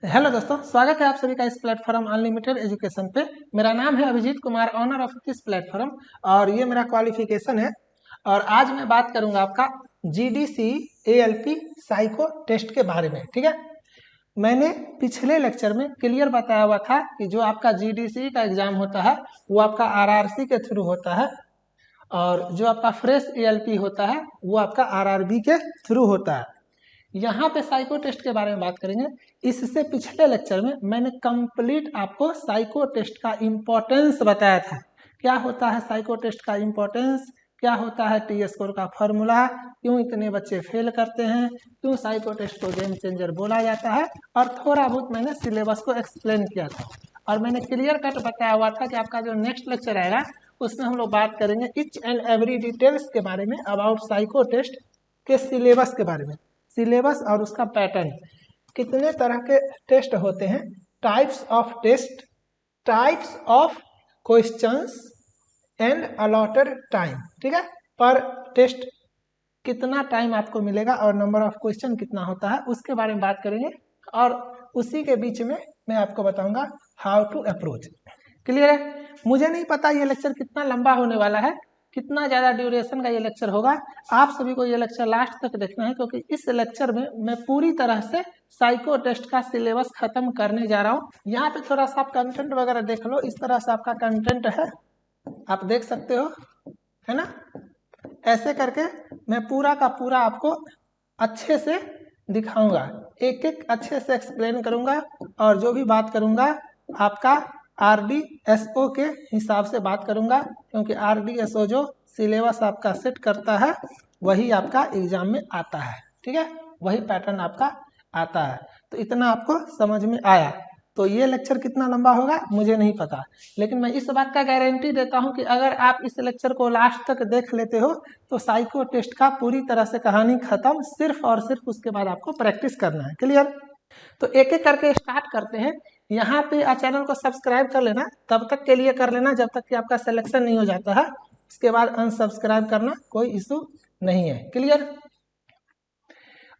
Hello दोस्तों, स्वागत है आप सभी का इस प्लेटफॉर्म अनलिमिटेड एजुकेशन पे। मेरा नाम है Abhijit Kumar, owner of this platform, और ये मेरा क्वालिफिकेशन है। और आज मैं बात करूंगा आपका जीडीसी एएलपी साइको टेस्ट के बारे में। ठीक है, मैंने पिछले लेक्चर में क्लियर बताया हुआ था कि जो आपका जीडीसी का एग्जाम होता है वो आपका आरआरसी के थ्रू होता है, और जो आपका फ्रेश एएलपी होता है वो आपका आरआरबी के थ्रू होता है। यहाँ पे साइको टेस्ट के बारे में बात करेंगे। इससे पिछले लेक्चर में मैंने कंप्लीट आपको साइको टेस्ट का इम्पोर्टेंस बताया था। क्या होता है साइको टेस्ट का इम्पोर्टेंस, क्या होता है टी स्कोर का फॉर्मूला, क्यों इतने बच्चे फेल करते हैं, क्यों साइको टेस्ट को गेम चेंजर बोला जाता है, और थोड़ा बहुत मैंने सिलेबस को एक्सप्लेन किया था। और मैंने क्लियर कट बताया हुआ था कि आपका जो नेक्स्ट लेक्चर आएगा उसमें हम लोग बात करेंगे इच एंड एवरी डिटेल्स के बारे में, अबाउट साइको टेस्ट के सिलेबस के बारे में। सिलेबस और उसका पैटर्न, कितने तरह के टेस्ट होते हैं, types of test, types of questions and allotted time. ठीक है, पर टेस्ट कितना टाइम आपको मिलेगा और नंबर ऑफ क्वेश्चन कितना होता है उसके बारे में बात करेंगे। और उसी के बीच में मैं आपको बताऊंगा हाउ टू अप्रोच। क्लियर है? मुझे नहीं पता ये लेक्चर कितना लंबा होने वाला है, कितना ज़्यादा ड्यूरेशन का ये लेक्चर होगा। आप सभी को ये लेक्चर लास्ट तक देखना है, क्योंकि इस लेक्चर में मैं पूरी तरह से साइको टेस्ट का सिलेबस खत्म करने जा रहा हूँ। यहाँ पे थोड़ा सा आप कंटेंट वगैरह देख लो, इस तरह से आपका कंटेंट है, आप देख सकते हो, है ना। ऐसे करके मैं पूरा का पूरा आपको अच्छे से दिखाऊंगा, एक एक अच्छे से एक्सप्लेन करूंगा, और जो भी बात करूंगा आपका RDSO के हिसाब से बात करूंगा, क्योंकि RDSO जो सिलेबस आपका सेट करता है वही आपका एग्जाम में आता है। ठीक है, वही पैटर्न आपका आता है। तो इतना आपको समझ में आया। तो ये लेक्चर कितना लंबा होगा मुझे नहीं पता, लेकिन मैं इस बात का गारंटी देता हूं कि अगर आप इस लेक्चर को लास्ट तक देख लेते हो तो साइको टेस्ट का पूरी तरह से कहानी खत्म। सिर्फ और सिर्फ उसके बाद आपको प्रैक्टिस करना है। क्लियर? तो एक एक करके स्टार्ट करते हैं। यहाँ पे चैनल को सब्सक्राइब कर लेना, तब तक के लिए कर लेना जब तक कि आपका सिलेक्शन नहीं हो जाता है। उसके बाद अनसब्सक्राइब करना कोई इशू नहीं है। क्लियर?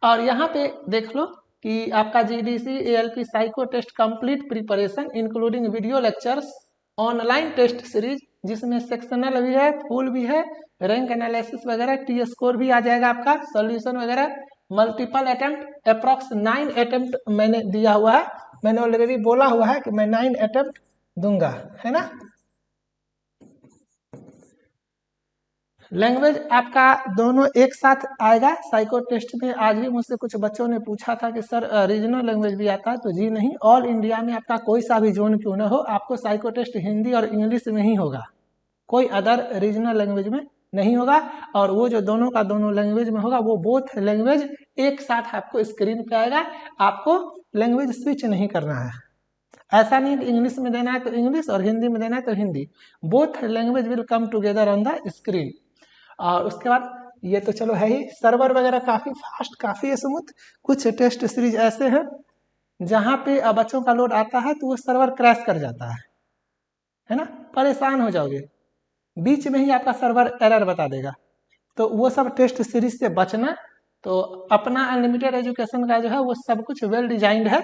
और यहाँ पे देख लो कि आपका GDC ALP psycho test complete preparation including video lectures, online test series जिसमें सेक्शनल भी है, फुल भी है, रैंक एनालिसिस वगैरह, टी स्कोर भी आ जाएगा आपका, सॉल्यूशन वगैरह, मल्टीपल अटेम्प्ट, अप्रॉक्स 9 अटेम्प्ट मैंने दिया हुआ है। मैंने ऑलरेडी बोला हुआ है कि मैं 9 अटेम्प्ट दूंगा, है ना। लैंग्वेज आपका दोनों एक साथ आएगा साइको टेस्ट में। आज भी मुझसे कुछ बच्चों ने पूछा था कि सर रीजनल लैंग्वेज भी आता है, तो जी नहीं, ऑल इंडिया में आपका कोई सा भी जोन क्यों ना हो, आपको साइको टेस्ट हिंदी और इंग्लिश में ही होगा, कोई अदर रीजनल लैंग्वेज में नहीं होगा। और वो जो दोनों का दोनों लैंग्वेज में होगा वो बोथ लैंग्वेज एक साथ आपको स्क्रीन पे आएगा। आपको लैंग्वेज स्विच नहीं करना है। ऐसा नहीं कि इंग्लिश में देना है तो इंग्लिश और हिंदी में देना है तो Hindi, both language will come together on the screen. और उसके बाद ये तो चलो है ही, सर्वर वगैरह काफ़ी फास्ट, काफ़ी स्मूथ। कुछ टेस्ट सीरीज ऐसे हैं जहाँ पे बच्चों का लोड आता है तो वो सर्वर क्रैश कर जाता है ना, परेशान हो जाओगे, बीच में ही आपका सर्वर एरर बता देगा। तो वो सब टेस्ट सीरीज से बचना। तो अपना अनलिमिटेड एजुकेशन का जो है वो सब कुछ वेल डिजाइंड है,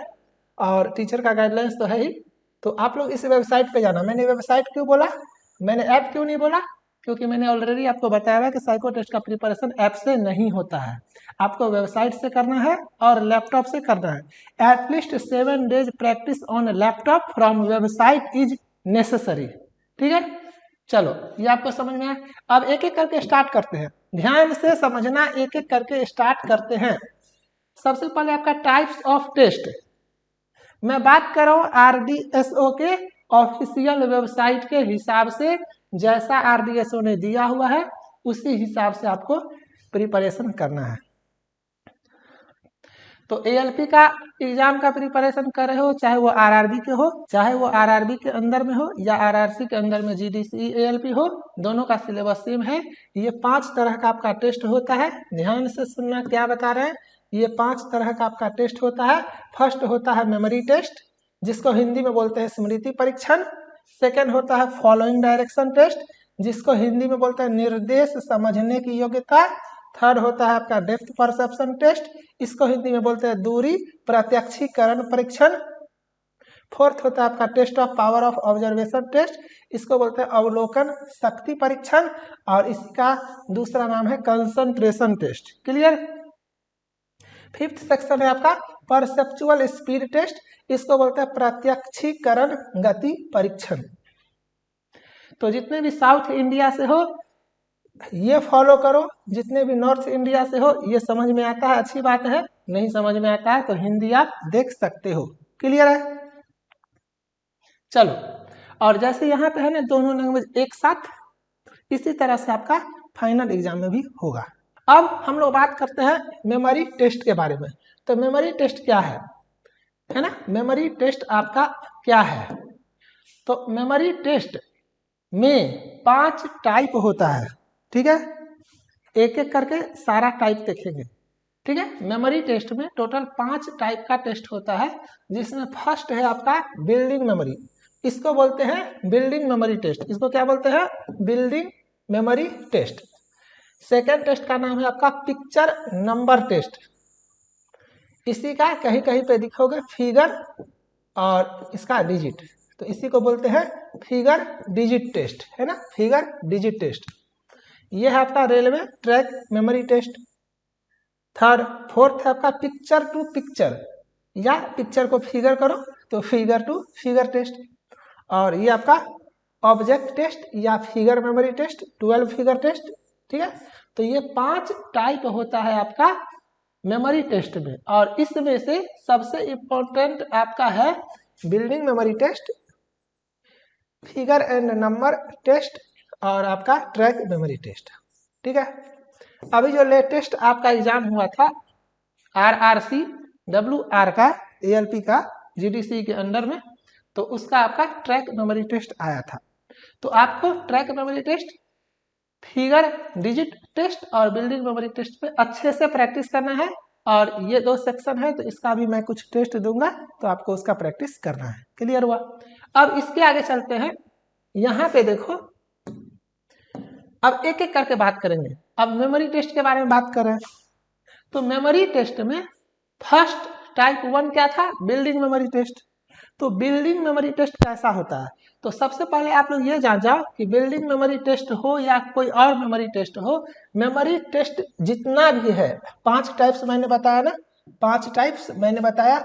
और टीचर का गाइडलाइंस तो है ही। तो आप लोग इस वेबसाइट पे जाना। मैंने वेबसाइट क्यों बोला, मैंने ऐप क्यों नहीं बोला, क्योंकि मैंने ऑलरेडी आपको बताया हुआ कि साइको टेस्ट का प्रिपरेशन ऐप से नहीं होता है, आपको वेबसाइट से करना है और लैपटॉप से करना है। At least 7 days practice on laptop from website is necessary. ठीक है, चलो ये आपको समझ में आया। अब एक एक करके स्टार्ट करते हैं, ध्यान से समझना, एक एक करके स्टार्ट करते हैं। सबसे पहले आपका टाइप्स ऑफ टेस्ट, मैं बात कर रहा हूँ RDSO के ऑफिशियल वेबसाइट के हिसाब से। जैसा RDSO ने दिया हुआ है उसी हिसाब से आपको प्रिपरेशन करना है। तो ALP का एग्जाम का प्रिपरेशन कर रहे हो, चाहे वो RRB के हो, चाहे वो RRB के अंदर में हो या RRC के अंदर में GDC ALP हो, दोनों का सिलेबस सेम है। ये 5 तरह का आपका टेस्ट होता है। ध्यान से सुनना क्या बता रहे हैं। ये 5 तरह का आपका टेस्ट होता है। फर्स्ट होता है मेमोरी टेस्ट, जिसको हिंदी में बोलते हैं स्मृति परीक्षण। सेकेंड होता है फॉलोइंग डायरेक्शन टेस्ट, जिसको हिंदी में बोलते हैं निर्देश समझने की योग्यता। थर्ड होता है आपका डेप्थ परसेप्शन टेस्ट, इसको हिंदी में बोलते हैं दूरी प्रत्यक्षीकरण परीक्षण। फोर्थ होता है आपका test of power of observation test, इसको बोलते हैं अवलोकन शक्ति परीक्षण, और इसका दूसरा नाम है concentration test. Clear. Fifth section है आपका परसेप्चुअल स्पीड टेस्ट, इसको बोलते हैं प्रत्यक्षीकरण गति परीक्षण। तो जितने भी साउथ इंडिया से हो ये फॉलो करो, जितने भी नॉर्थ इंडिया से हो ये समझ में आता है, अच्छी बात है, नहीं समझ में आता है तो हिंदी आप देख सकते हो। क्लियर है। चलो, और जैसे यहाँ पे है ना दोनों लैंग्वेज एक साथ, इसी तरह से आपका फाइनल एग्जाम में भी होगा। अब हम लोग बात करते हैं मेमोरी टेस्ट के बारे में। तो मेमोरी टेस्ट क्या है ना, मेमोरी टेस्ट आपका क्या है। तो मेमोरी टेस्ट में 5 टाइप होता है, ठीक है, एक एक करके सारा टाइप देखेंगे। ठीक है, मेमोरी टेस्ट में टोटल 5 टाइप का टेस्ट होता है, जिसमें फर्स्ट है आपका बिल्डिंग मेमोरी, इसको बोलते हैं बिल्डिंग मेमोरी टेस्ट। इसको क्या बोलते हैं, building memory test. Second test का नाम है आपका पिक्चर नंबर टेस्ट, इसी का कहीं कहीं पे दिखोगे फिगर और इसका डिजिट, तो इसी को बोलते हैं फिगर डिजिट टेस्ट, है ना, फिगर डिजिट टेस्ट। ये है आपका railway track memory test. Fourth है आपका पिक्चर टू पिक्चर, या पिक्चर को फिगर करो तो फिगर टू फिगर टेस्ट। और ये आपका ऑब्जेक्ट टेस्ट या figure memory test, 12 figure test. ठीक है, तो ये 5 टाइप होता है आपका मेमोरी टेस्ट में, और इसमें से सबसे इम्पोर्टेंट आपका है building memory test, figure and number test, और आपका ट्रैक मेमोरी टेस्ट। ठीक है, अभी जो लेटेस्ट आपका एग्जाम हुआ था RRC WR का ALP का GDC के अंडर में, तो उसका आपका ट्रैक मेमोरी टेस्ट आया था। तो आपको track memory test, figure digit test और बिल्डिंग मेमोरी टेस्ट पे अच्छे से प्रैक्टिस करना है, और ये 2 सेक्शन है तो इसका भी मैं कुछ टेस्ट दूंगा तो आपको उसका प्रैक्टिस करना है। क्लियर हुआ। अब इसके आगे चलते हैं, यहाँ पे देखो, अब एक एक करके बात करेंगे। अब मेमोरी टेस्ट के बारे में बात कर रहे हैं, तो मेमोरी टेस्ट में फर्स्ट टाइप 1 क्या था, बिल्डिंग मेमोरी टेस्ट। तो बिल्डिंग मेमोरी टेस्ट कैसा होता है, तो सबसे पहले आप लोग ये जान जाओ कि बिल्डिंग मेमोरी टेस्ट हो या कोई और मेमोरी टेस्ट हो, मेमोरी टेस्ट जितना भी है 5 टाइप्स मैंने बताया ना, 5 टाइप्स मैंने बताया,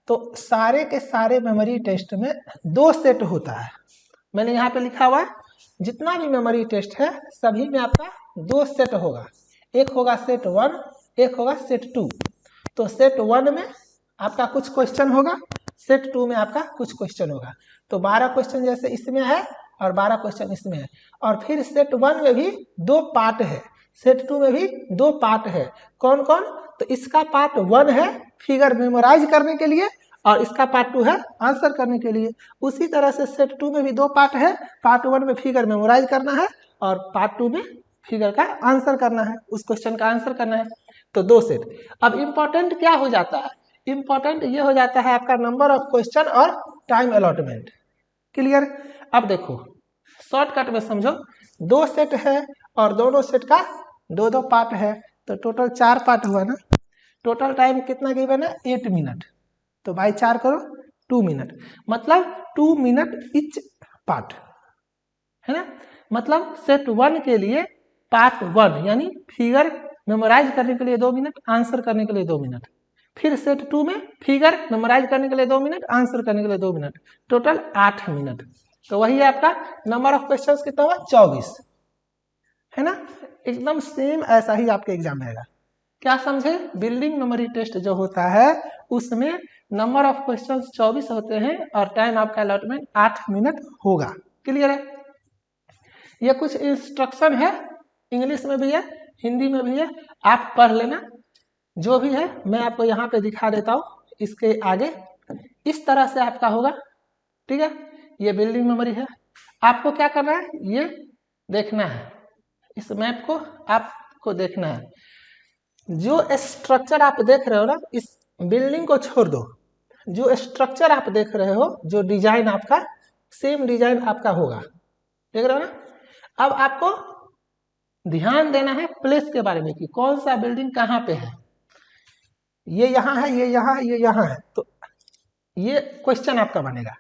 तो सारे के सारे मेमोरी टेस्ट में 2 सेट होता है। मैंने यहाँ पे लिखा हुआ है, जितना भी मेमोरी टेस्ट है सभी में आपका 2 सेट होगा, एक होगा सेट 1, एक होगा सेट 2। तो सेट 1 में आपका कुछ क्वेश्चन होगा, सेट 2 में आपका कुछ क्वेश्चन होगा। तो 12 क्वेश्चन जैसे इसमें है और 12 क्वेश्चन इसमें है, और फिर सेट 1 में भी 2 पार्ट है, सेट 2 में भी 2 पार्ट है। कौन कौन, तो इसका पार्ट 1 है फिगर मेमोराइज करने के लिए, और इसका पार्ट 2 है आंसर करने के लिए। उसी तरह से सेट 2 में भी 2 पार्ट है, पार्ट 1 में फिगर मेमोराइज करना है और पार्ट 2 में फिगर का आंसर करना है, उस क्वेश्चन का आंसर करना है। तो 2 सेट। अब इम्पोर्टेंट क्या हो जाता है, इम्पोर्टेंट ये हो जाता है आपका नंबर ऑफ क्वेश्चन और टाइम अलॉटमेंट। क्लियर। अब देखो शॉर्टकट में समझो, 2 सेट है और दोनों सेट का 2-2 पार्ट है, तो टोटल 4 पार्ट हुआ ना। टोटल टाइम कितना गिवन है, 8 मिनट, तो बाई 4 करो 2 मिनट, मतलब 2 मिनट इच पार्ट, है ना। मतलब सेट 1 के लिए पार्ट 1 यानी फिगर मेमोराइज करने के लिए 2 मिनट, आंसर करने के लिए 2 मिनट, फिर सेट 2 में फिगर मेमोराइज करने के लिए 2 मिनट, आंसर करने के लिए 2 मिनट, टोटल 8 मिनट। तो वही है आपका नंबर ऑफ क्वेश्चंस कितना हुआ, 24, है ना। एकदम सेम ऐसा ही आपके एग्जाम रहेगा। क्या समझे, बिल्डिंग मेमोरी टेस्ट जो होता है उसमें नंबर ऑफ क्वेश्चंस 24 होते हैं और टाइम आपका अलॉटमेंट 8 मिनट होगा। क्लियर है। ये कुछ इंस्ट्रक्शन है, इंग्लिश में भी है हिंदी में भी है, आप पढ़ लेना। जो भी है मैं आपको यहाँ पे दिखा देता हूँ, इसके आगे इस तरह से आपका होगा। ठीक है, ये बिल्डिंग मेमोरी है। आपको क्या करना है, ये देखना है, इस मैप को आपको देखना है। जो स्ट्रक्चर आप देख रहे हो ना, इस बिल्डिंग को छोड़ दो, जो स्ट्रक्चर आप देख रहे हो, जो डिजाइन आपका सेम डिजाइन आपका होगा, देख रहे हो ना। अब आपको ध्यान देना है प्लेस के बारे में कि कौन सा बिल्डिंग कहाँ पे है। ये यहाँ है, ये यहाँ है, ये यहाँ है, तो ये क्वेश्चन आपका बनेगा।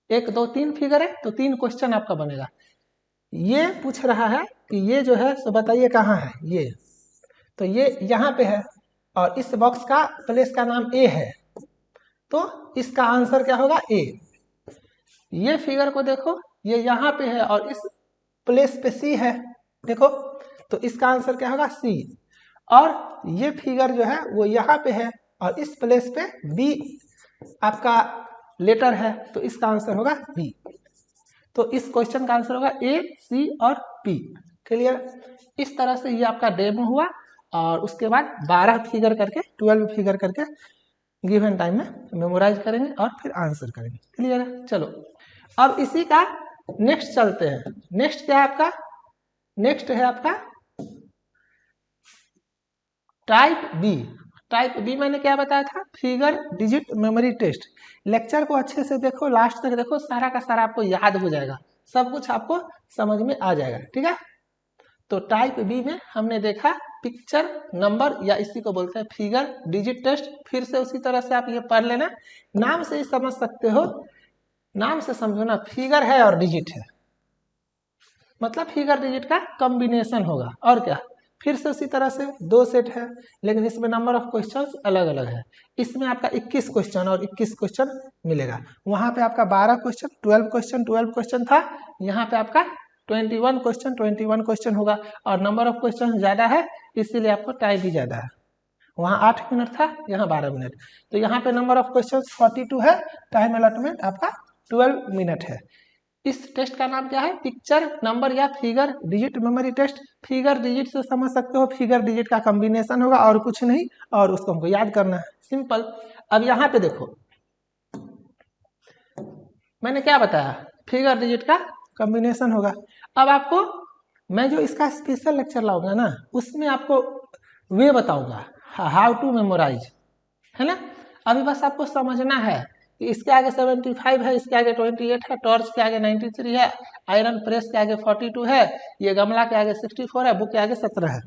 1 2 3 फिगर है तो 3 क्वेश्चन आपका बनेगा। ये पूछ रहा है कि ये जो है सो बताइए कहाँ है ये, तो ये यहाँ पे है और इस बॉक्स का प्लेस का नाम ए है, तो इसका आंसर क्या होगा ए। ये फिगर को देखो, ये यहाँ पे है और इस प्लेस पे सी है, देखो तो इसका आंसर क्या होगा सी। और ये फिगर जो है वो यहाँ पे है और इस प्लेस पे बी आपका लेटर है, तो इसका आंसर होगा बी। तो इस क्वेश्चन का आंसर होगा ए, सी और पी। क्लियर? इस तरह से ये आपका डेमो हुआ और उसके बाद 12 फिगर करके 12 फिगर करके गिवन टाइम में मेमोराइज करेंगे और फिर आंसर करेंगे। क्लियर है? चलो अब इसी का नेक्स्ट चलते हैं। नेक्स्ट क्या है आपका? नेक्स्ट है आपका टाइप बी। टाइप बी मैंने क्या बताया था? Figure digit memory test. Lecture को अच्छे से देखो, लास्ट तक देखो, सारा का सारा आपको याद हो जाएगा, सब कुछ आपको समझ में आ जाएगा। ठीक है? तो टाइप बी में हमने देखा पिक्चर नंबर या इसी को बोलते हैं फिगर डिजिट टेस्ट। फिर से उसी तरह से आप ये पढ़ लेना, नाम से ही समझ सकते हो, नाम से समझो ना, फिगर है और डिजिट है, मतलब फिगर डिजिट का कॉम्बिनेशन होगा और क्या। फिर से उसी तरह से 2 सेट है, लेकिन इसमें नंबर ऑफ क्वेश्चंस अलग अलग है। इसमें आपका 21 क्वेश्चन और 21 क्वेश्चन मिलेगा। वहां पे आपका 12 क्वेश्चन 12 क्वेश्चन था, यहाँ पे आपका 21 क्वेश्चन होगा और नंबर ऑफ क्वेश्चन ज्यादा है इसीलिए आपको टाइम भी ज्यादा है। वहाँ 8 मिनट था, यहाँ 12 मिनट, तो यहाँ पे नंबर ऑफ क्वेश्चन 42 है, टाइम अलॉटमेंट आपका 12 मिनट है। इस टेस्ट का नाम क्या है? पिक्चर नंबर या figure digit memory test. Figure digit से समझ सकते हो, फिगर डिजिट का कॉम्बिनेशन होगा और कुछ नहीं, और उसको हमको याद करना है, सिंपल। अब यहाँ पे देखो मैंने क्या बताया, फिगर डिजिट का कॉम्बिनेशन होगा। अब आपको मैं जो इसका स्पेशल लेक्चर लाऊंगा ना, उसमें आपको वे बताऊंगा हाउ टू मेमोराइज, है ना। अभी बस आपको समझना है कि इसके आगे 75 है, इसके आगे 28 है, टॉर्च के आगे 93 है, आयरन प्रेस के आगे 42 है, ये गमला के आगे 64 है, बुक के आगे 17 है।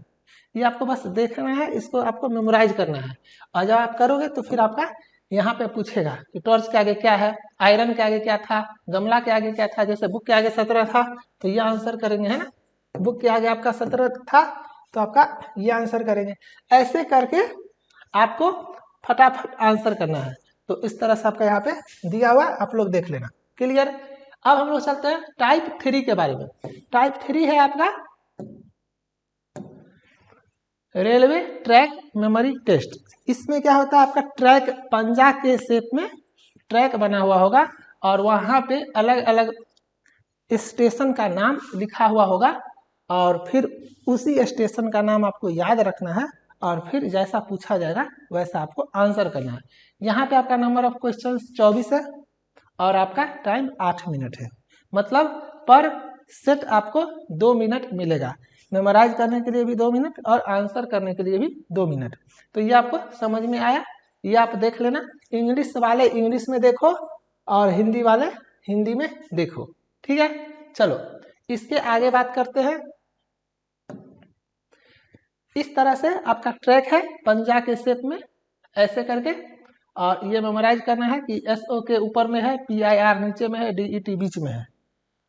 ये आपको बस देखना है, इसको आपको मेमोराइज करना है। और जब आप करोगे तो फिर आपका यहाँ पे पूछेगा कि टॉर्च के आगे क्या है, आयरन के आगे क्या था, गमला के आगे क्या था। जैसे बुक के आगे 17 था तो ये आंसर करेंगे, है ना। बुक के आगे आपका 17 था तो आपका ये आंसर करेंगे। ऐसे करके आपको फटाफट आंसर करना है। तो इस तरह से आपका यहाँ पे दिया हुआ, आप लोग देख लेना। क्लियर? अब हम लोग चलते हैं टाइप 3 के बारे में। टाइप 3 है आपका रेलवे ट्रैक मेमोरी टेस्ट। इसमें क्या होता है, आपका ट्रैक पंजा के शेप में ट्रैक बना हुआ होगा और वहां पे अलग अलग स्टेशन का नाम लिखा हुआ होगा और फिर उसी स्टेशन का नाम आपको याद रखना है और फिर जैसा पूछा जाएगा वैसा आपको आंसर करना है। यहाँ पे आपका नंबर ऑफ क्वेश्चन 24 है और आपका टाइम 8 मिनट है, मतलब पर सेट आपको 2 मिनट मिलेगा। मेमोराइज करने के लिए भी 2 मिनट और आंसर करने के लिए भी 2 मिनट। तो ये आपको समझ में आया, ये आप देख लेना। इंग्लिश वाले इंग्लिश में देखो और हिंदी वाले हिंदी में देखो। ठीक है? चलो इसके आगे बात करते हैं। इस तरह से आपका ट्रैक है पंजा के शेप में, ऐसे करके, और ये मेमोराइज करना है कि SO के ऊपर में है, PIR नीचे में है, DET बीच में है,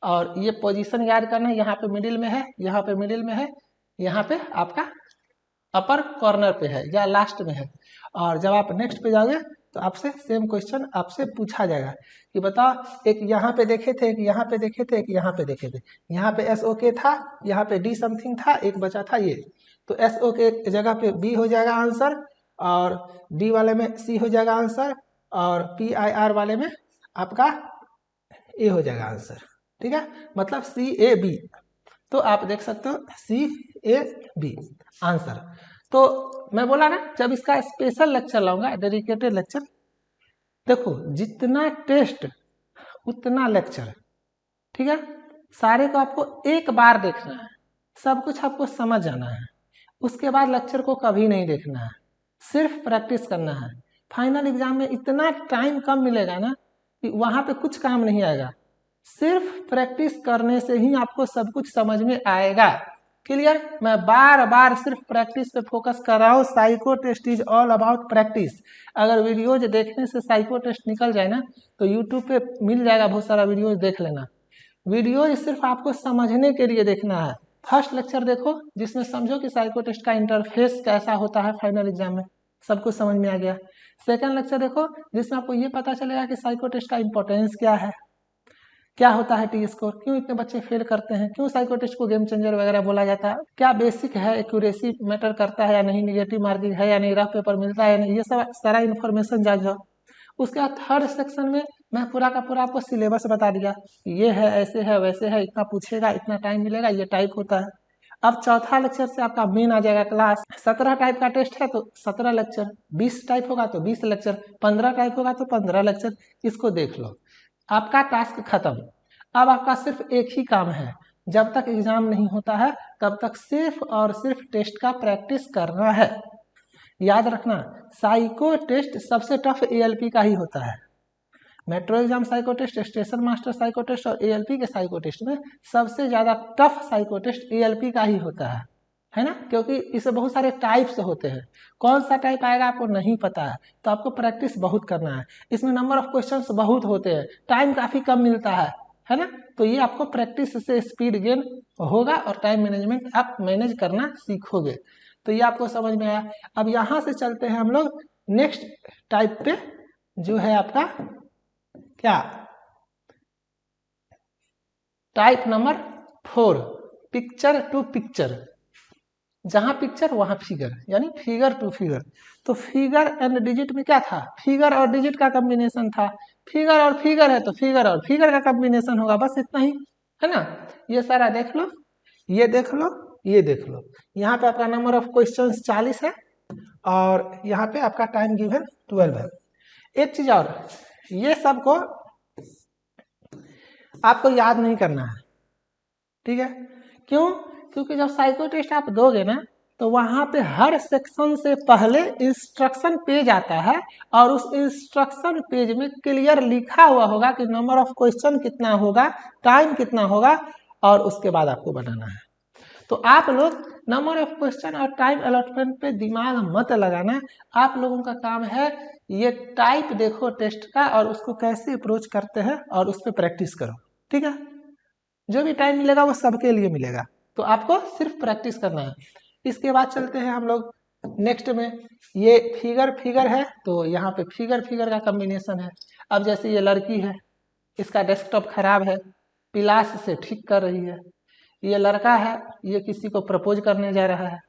और ये पोजीशन याद करना है, यहाँ पे मिडिल में है, यहाँ पे मिडिल में है, यहाँ पे आपका अपर कॉर्नर पे है या लास्ट में है। और जब आप नेक्स्ट पे जाओगे तो आपसे सेम क्वेश्चन आपसे पूछा जाएगा कि बताओ, एक यहाँ पे देखे थे, एक यहाँ पे देखे थे, एक यहाँ पे देखे थे। यहाँ पे SOK था, यहाँ पे D समथिंग था, एक बचा था ये, तो SOK जगह पे B हो जाएगा आंसर, और D वाले में C हो जाएगा आंसर, और PIR वाले में आपका A हो जाएगा आंसर। ठीक है? मतलब CAB। तो आप देख सकते हो CAB आंसर। तो मैं बोला ना, जब इसका स्पेशल लेक्चर लाऊंगा, डेडिकेटेड लेक्चर, देखो जितना टेस्ट उतना लेक्चर। ठीक है? सारे को आपको एक बार देखना है, सब कुछ आपको समझ जाना है, उसके बाद लेक्चर को कभी नहीं देखना है, सिर्फ प्रैक्टिस करना है। फाइनल एग्जाम में इतना टाइम कम मिलेगा ना कि वहां पे कुछ काम नहीं आएगा, सिर्फ प्रैक्टिस करने से ही आपको सब कुछ समझ में आएगा। क्लियर। मैं बार बार सिर्फ प्रैक्टिस पे फोकस कर रहा हूँ। Psycho test is all about practice. अगर वीडियोज देखने से साइको टेस्ट निकल जाए ना तो यूट्यूब पे मिल जाएगा, बहुत सारा वीडियोज देख लेना। वीडियोज सिर्फ आपको समझने के लिए देखना है। फर्स्ट लेक्चर देखो जिसमें समझो कि साइको टेस्ट का इंटरफेस कैसा होता है फाइनल एग्जाम में, सब कुछ समझ में आ गया। सेकंड लेक्चर देखो जिसमें आपको ये पता चलेगा कि साइको टेस्ट का इंपॉर्टेंस क्या है, क्या होता है टी स्कोर, क्यों इतने बच्चे फेल करते हैं, क्यों साइको टेस्ट को गेम चेंजर वगैरह बोला जाता है, क्या बेसिक है, एक्यूरेसी मैटर करता है या नहीं, निगेटिव मार्किंग है या नहीं, रफ पेपर मिलता है या नहीं, ये सब सारा इन्फॉर्मेशन जान जाओ। उसके बाद थर्ड सेक्शन में मैं पूरा का पूरा आपको सिलेबस बता दिया, ये है, ऐसे है, वैसे है, इतना पूछेगा, इतना टाइम मिलेगा, ये टाइप होता है। अब चौथा लेक्चर से आपका मेन आ जाएगा क्लास। 17 टाइप का टेस्ट है तो 17 लेक्चर, 20 टाइप होगा तो 20 लेक्चर, 15 टाइप होगा तो 15 लेक्चर। इसको देख लो, आपका टास्क खत्म। अब आपका सिर्फ एक ही काम है, जब तक एग्जाम नहीं होता है तब तक सिर्फ और सिर्फ टेस्ट का प्रैक्टिस करना है। याद रखना, साइको टेस्ट सबसे टफ एएलपी का ही होता है। Metro exam psycho test, station master psycho test और एएलपी के साइको टेस्ट में सबसे ज़्यादा टफ साइको टेस्ट एएलपी का ही होता है ना, क्योंकि इससे बहुत सारे टाइप्स होते हैं। कौन सा टाइप आएगा आपको नहीं पता है, तो आपको प्रैक्टिस बहुत करना है। इसमें नंबर ऑफ क्वेश्चंस बहुत होते हैं, टाइम काफ़ी कम मिलता है ना, तो ये आपको प्रैक्टिस से स्पीड गेन होगा और टाइम मैनेजमेंट आप मैनेज करना सीखोगे। तो ये आपको समझ में आया। अब यहाँ से चलते हैं हम लोग नेक्स्ट टाइप पे, जो है आपका क्या, type number 4, picture to picture. जहां पिक्चर वहां फिगर, यानी फिगर टू फिगर। तो फिगर एंड डिजिट में क्या था, फिगर और डिजिट का कॉम्बिनेशन था। फिगर और फिगर है तो फिगर और फिगर का कॉम्बिनेशन होगा, बस इतना ही है ना। ये सारा देख लो, ये देख लो, ये देख लो। यहाँ पे आपका नंबर ऑफ क्वेश्चंस 40 है और यहाँ पे आपका टाइम गिवन 12 है। एक चीज और, ये सबको आपको याद नहीं करना है, ठीक है। क्यों, क्योंकि जब साइको टेस्ट आप दोगे ना तो वहां पे हर सेक्शन से पहले इंस्ट्रक्शन पेज आता है और उस इंस्ट्रक्शन पेज में क्लियर लिखा हुआ होगा कि नंबर ऑफ क्वेश्चन कितना होगा, टाइम कितना होगा, और उसके बाद आपको बनाना है। तो आप लोग नंबर ऑफ क्वेश्चन और टाइम अलॉटमेंट पे दिमाग मत लगाना। आप लोगों का काम है ये टाइप देखो टेस्ट का और उसको कैसे अप्रोच करते हैं और उस पर प्रैक्टिस करो, ठीक है। जो भी टाइम मिलेगा वो सबके लिए मिलेगा, तो आपको सिर्फ प्रैक्टिस करना है। इसके बाद चलते हैं हम लोग नेक्स्ट में। ये फिगर फिगर है तो यहाँ पे फिगर फिगर का कॉम्बिनेशन है। अब जैसे ये लड़की है, इसका डेस्कटॉप खराब है, पिलास से ठीक कर रही है। ये लड़का है, ये किसी को प्रपोज करने जा रहा है।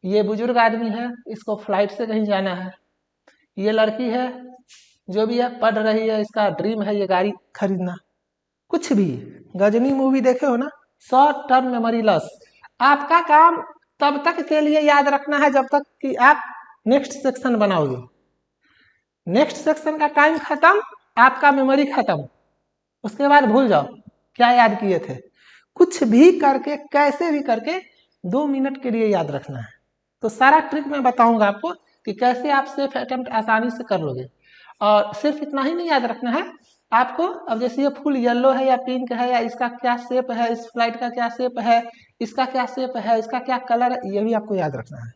ये बुजुर्ग आदमी है, इसको फ्लाइट से कहीं जाना है। ये लड़की है, जो भी है पढ़ रही है, इसका ड्रीम है ये गाड़ी खरीदना। कुछ भी, गजनी मूवी देखे हो ना, शॉर्ट टर्म मेमोरी लॉस। आपका काम तब तक के लिए याद रखना है जब तक कि आप नेक्स्ट सेक्शन बनाओगे। नेक्स्ट सेक्शन का टाइम खत्म, आपका मेमोरी खत्म, उसके बाद भूल जाओ क्या याद किए थे। कुछ भी करके, कैसे भी करके 2 मिनट के लिए याद रखना है। तो सारा ट्रिक मैं बताऊंगा आपको कि कैसे आप सेफ अटेम्प्ट आसानी से कर लोगे। और सिर्फ इतना ही नहीं याद रखना है आपको, अब जैसे ये फुल येलो है या पिंक है, या इसका क्या शेप है, इस फ्लाइट का क्या शेप है, इसका क्या शेप है, इसका क्या कलर है, ये भी आपको याद रखना है।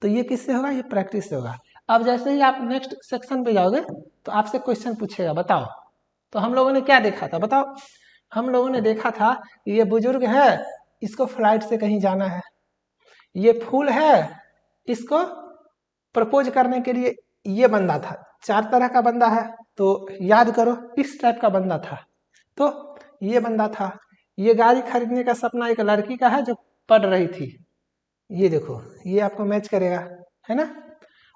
तो ये किससे होगा, ये प्रैक्टिस से होगा। अब जैसे ही आप नेक्स्ट सेक्शन पे जाओगे तो आपसे क्वेश्चन पूछेगा, बताओ तो हम लोगों ने क्या देखा था, बताओ। हम लोगों ने देखा था ये बुजुर्ग है, इसको फ्लाइट से कहीं जाना है। ये फूल है, इसको प्रपोज करने के लिए ये बंदा था। 4 तरह का बंदा है, तो याद करो इस टाइप का बंदा था, तो ये बंदा था। ये गाड़ी खरीदने का सपना एक लड़की का है जो पढ़ रही थी, ये देखो, ये आपको मैच करेगा, है ना।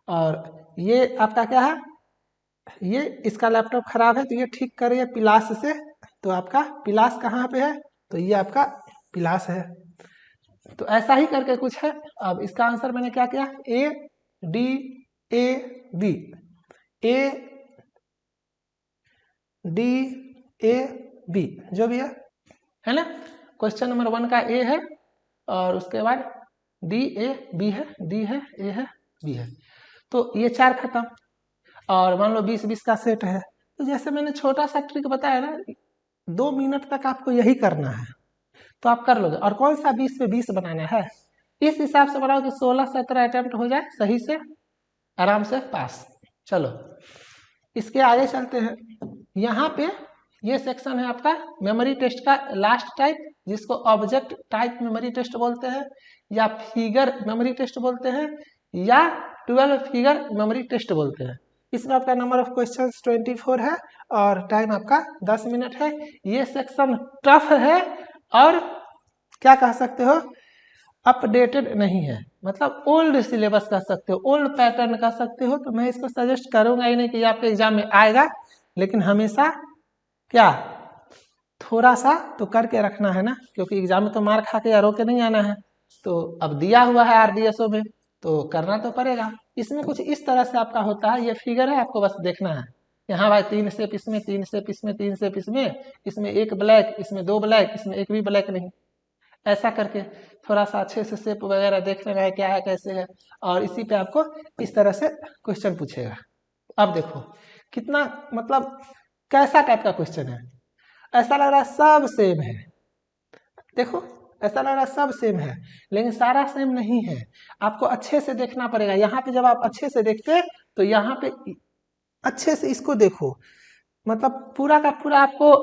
और ये आपका क्या है, ये इसका लैपटॉप खराब है तो ये ठीक कर रही है पिलास से, तो आपका पिलास कहाँ पे है, तो ये आपका पिलास है। तो ऐसा ही करके कुछ है। अब इसका आंसर मैंने क्या किया, A D A B, A D A B, जो भी है ना। क्वेश्चन नंबर 1 का ए है और उसके बाद डी ए बी है, डी है, ए है, बी है। तो ये 4 खत्म। और मान लो 20-20 का सेट है, तो जैसे मैंने छोटा सा ट्रिक बताया ना, 2 मिनट तक आपको यही करना है। तो आप कर लोगे। और कौन सा 20 पे 20 बनाना है, इस हिसाब से बनाओ कि 16-17 अटेम्प्ट हो जाए सही से, आराम से पास। चलो इसके आगे चलते हैं। यहाँ पे ये सेक्शन है आपका मेमोरी टेस्ट का लास्ट टाइप, जिसको ऑब्जेक्ट टाइप मेमोरी टेस्ट बोलते हैं, या फिगर मेमोरी टेस्ट बोलते हैं, या 12 फिगर मेमोरी टेस्ट बोलते हैं। इसमें आपका नंबर ऑफ क्वेश्चंस 24 है और टाइम आपका 10 मिनट है। ये सेक्शन टफ है और क्या कह सकते हो, अपडेटेड नहीं है, मतलब ओल्ड सिलेबस कह सकते हो, ओल्ड पैटर्न कह सकते हो। तो मैं इसको सजेस्ट करूंगा ही नहीं कि आपके एग्जाम में आएगा, लेकिन हमेशा क्या थोड़ा सा तो करके रखना है ना, क्योंकि एग्जाम में तो मार खा के या रो के नहीं आना है। तो अब दिया हुआ है आरडीएसओ में तो करना तो पड़ेगा। इसमें कुछ इस तरह से आपका होता है, ये फिगर है, आपको बस देखना है। यहाँ भाई 3 स्टेप इसमें, 3 स्टेप इसमें, 3 स्टेप इसमें 1 ब्लैक, इसमें 2 ब्लैक, इसमें एक भी ब्लैक नहीं, ऐसा करके थोड़ा सा अच्छे से शेप वगैरह देख लेना है क्या है कैसे है, और इसी पे आपको इस तरह से क्वेश्चन पूछेगा। अब देखो कितना मतलब कैसा टाइप का क्वेश्चन है, ऐसा लग रहा है सब सेम है, देखो ऐसा लग रहा है सब सेम है, लेकिन सारा सेम नहीं है, आपको अच्छे से देखना पड़ेगा। यहाँ पे जब आप अच्छे से देखते तो यहाँ पे अच्छे से इसको देखो, मतलब पूरा का पूरा आपको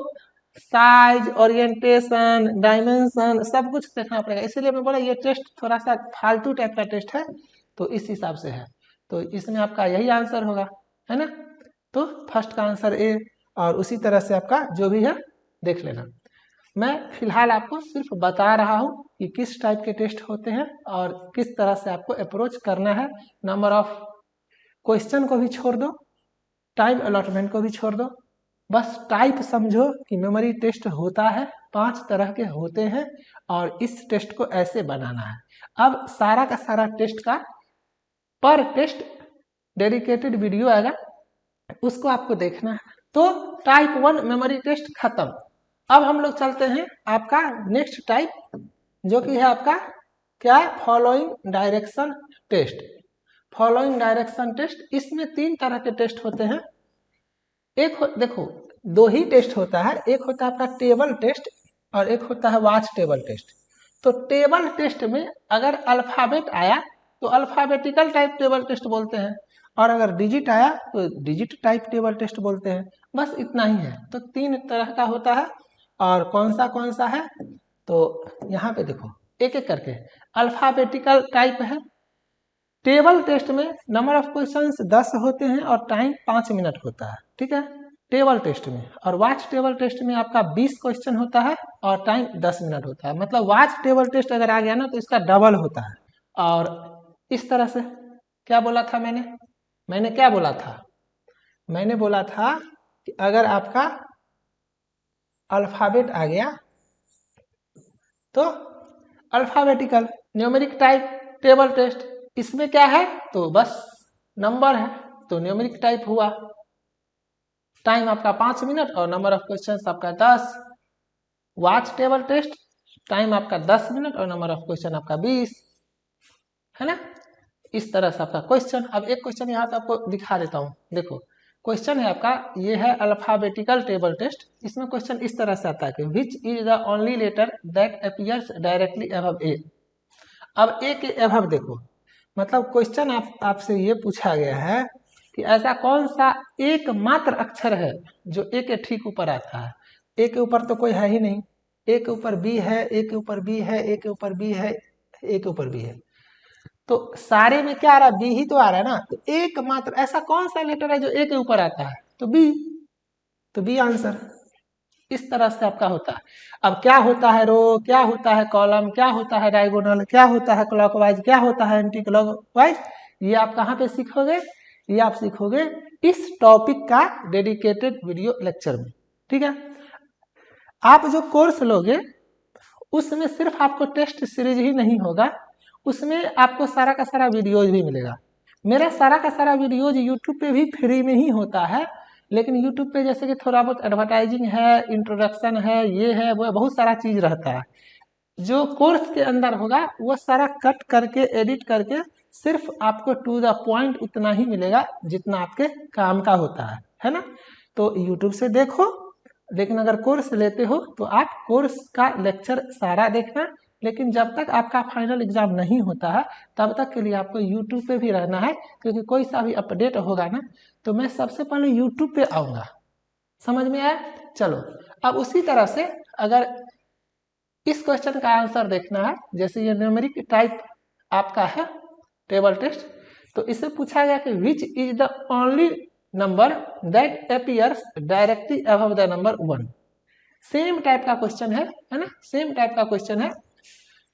साइज, ओरिएंटेशन, डायमेंशन सब कुछ देखना पड़ेगा। इसीलिए मैं बोला ये टेस्ट थोड़ा सा फालतू टाइप का टेस्ट है, तो इस हिसाब से है। तो इसमें आपका यही आंसर होगा, है ना। तो फर्स्ट का आंसर ए, और उसी तरह से आपका जो भी है देख लेना। मैं फिलहाल आपको सिर्फ बता रहा हूँ कि किस टाइप के टेस्ट होते हैं और किस तरह से आपको अप्रोच करना है। नंबर ऑफ क्वेश्चन को भी छोड़ दो, टाइम अलॉटमेंट को भी छोड़ दो, बस टाइप समझो कि मेमोरी टेस्ट होता है, 5 तरह के होते हैं और इस टेस्ट को ऐसे बनाना है। अब सारा का सारा टेस्ट का पर टेस्ट डेडिकेटेड वीडियो आएगा, उसको आपको देखना है। तो टाइप 1 मेमोरी टेस्ट खत्म। अब हम लोग चलते हैं आपका नेक्स्ट टाइप, जो कि है आपका क्या, following direction test. Following direction test, इसमें 3 तरह के टेस्ट होते हैं। एक देखो 2 ही टेस्ट होता है, एक होता है आपका टेबल टेस्ट और एक होता है वॉच टेबल टेस्ट। तो टेबल टेस्ट में अगर अल्फाबेट आया तो अल्फाबेटिकल टाइप टेबल टेस्ट बोलते हैं, और अगर डिजिट आया तो डिजिट टाइप टेबल टेस्ट बोलते हैं। बस इतना ही है। तो 3 तरह का होता है, और कौन सा है तो यहाँ पे देखो एक एक करके। अल्फाबेटिकल टाइप है, टेबल टेस्ट में नंबर ऑफ क्वेश्चंस 10 होते हैं और टाइम 5 मिनट होता है, ठीक है, टेबल टेस्ट में। और वॉच टेबल टेस्ट में आपका 20 क्वेश्चन होता है और टाइम 10 मिनट होता है। मतलब वॉच टेबल टेस्ट अगर आ गया ना तो इसका डबल होता है। और इस तरह से क्या बोला था मैंने क्या बोला था, मैंने बोला था कि अगर आपका अल्फाबेट आ गया तो alphabetical numeric type table test, इसमें क्या है तो बस नंबर है, तो न्यूमेरिक टाइप हुआ, टाइम आपका 5 मिनट और नंबर ऑफ क्वेश्चन आपका 10। वॉच टेबल टेस्ट, टाइम आपका 10 मिनट और नंबर ऑफ क्वेश्चन आपका 20, है ना। इस तरह से आपका क्वेश्चन। अब एक क्वेश्चन यहाँ पे आपको दिखा देता हूँ, देखो क्वेश्चन है आपका, ये है अल्फाबेटिकल टेबल टेस्ट। इसमें क्वेश्चन इस तरह से आता है कि which is the only letter that appears directly above A. अब ए के अबव देखो, मतलब क्वेश्चन आपसे ये पूछा गया है कि ऐसा कौन सा एकमात्र अक्षर है जो ए के ठीक ऊपर आता है। ए के ऊपर तो कोई है ही नहीं, ए के ऊपर बी है, ए के ऊपर बी है, ए के ऊपर बी है, ए के ऊपर बी है, तो सारे में क्या आ रहा है, बी ही तो आ रहा है ना। तो एकमात्र ऐसा कौन सा लेटर है जो ए के ऊपर आता है, तो बी, तो बी आंसर। इस तरह से आपका होता है। अब क्या होता है रो, क्या होता है कॉलम, क्या होता है डायगोनल, क्या होता है क्लॉकवाइज, क्या होता है एंटी क्लॉकवाइज, ये आप कहाँ पे सीखोगे, ये आप सीखोगे इस टॉपिक का डेडिकेटेड वीडियो लेक्चर में, ठीक है। आप जो कोर्स लोगे उसमें सिर्फ आपको टेस्ट सीरीज ही नहीं होगा, उसमें आपको सारा का सारा वीडियोज भी मिलेगा। मेरा सारा का सारा वीडियोज यूट्यूब पे भी फ्री में ही होता है, लेकिन यूट्यूब पे जैसे कि थोड़ा बहुत एडवर्टाइजिंग है, इंट्रोडक्शन है, ये है वो है, बहुत सारा चीज रहता है। जो कोर्स के अंदर होगा वो सारा कट करके एडिट करके सिर्फ आपको टू द पॉइंट उतना ही मिलेगा जितना आपके काम का होता है ना। तो यूट्यूब से देखो, लेकिन अगर कोर्स लेते हो तो आप कोर्स का लेक्चर सारा देखना, लेकिन जब तक आपका फाइनल एग्जाम नहीं होता है तब तक के लिए आपको यूट्यूब पे भी रहना है, क्योंकि कोई सा भी अपडेट होगा ना तो मैं सबसे पहले यूट्यूब पे आऊँगा। समझ में आया? चलो अब उसी तरह से अगर इस क्वेश्चन का आंसर देखना है, जैसे ये न्यूमेरिक टाइप आपका है टेबल टेस्ट, तो इससे पूछा गया कि which is the only number that appears directly above the number 1। Same type का क्वेश्चन है ना, सेम टाइप का क्वेश्चन है।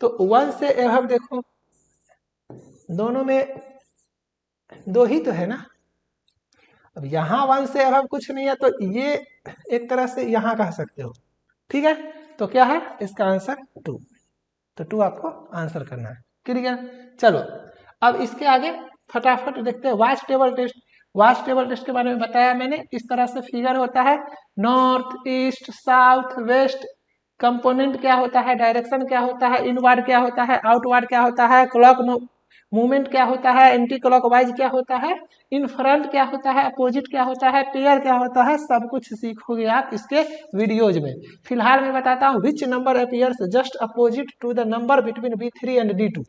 तो 1 से अबव देखो, दोनों में 2 ही तो है ना। अब यहाँ 1 से अबव कुछ नहीं है तो ये एक तरह से यहाँ कह सकते हो, ठीक है। तो क्या है इसका आंसर 2, तो 2 आपको आंसर करना है। क्लियर? चलो अब इसके आगे फटाफट देखते हैं watch table test. Watch table test के बारे में बताया मैंने, इस तरह से फिगर होता है, north east south west, component क्या होता है, डायरेक्शन क्या होता है, इनवर्ड क्या होता है, आउटवर्ड क्या होता है, क्लॉक मूवमेंट क्या होता है, एंटी क्लॉकवाइज क्या होता है, इन फ्रंट क्या होता है, अपोजिट क्या होता है, पेयर क्या होता है, सब कुछ सीखोगे आप इसके वीडियोज में। फिलहाल मैं बताता हूँ which number appears just opposite to the number between B3 and D2।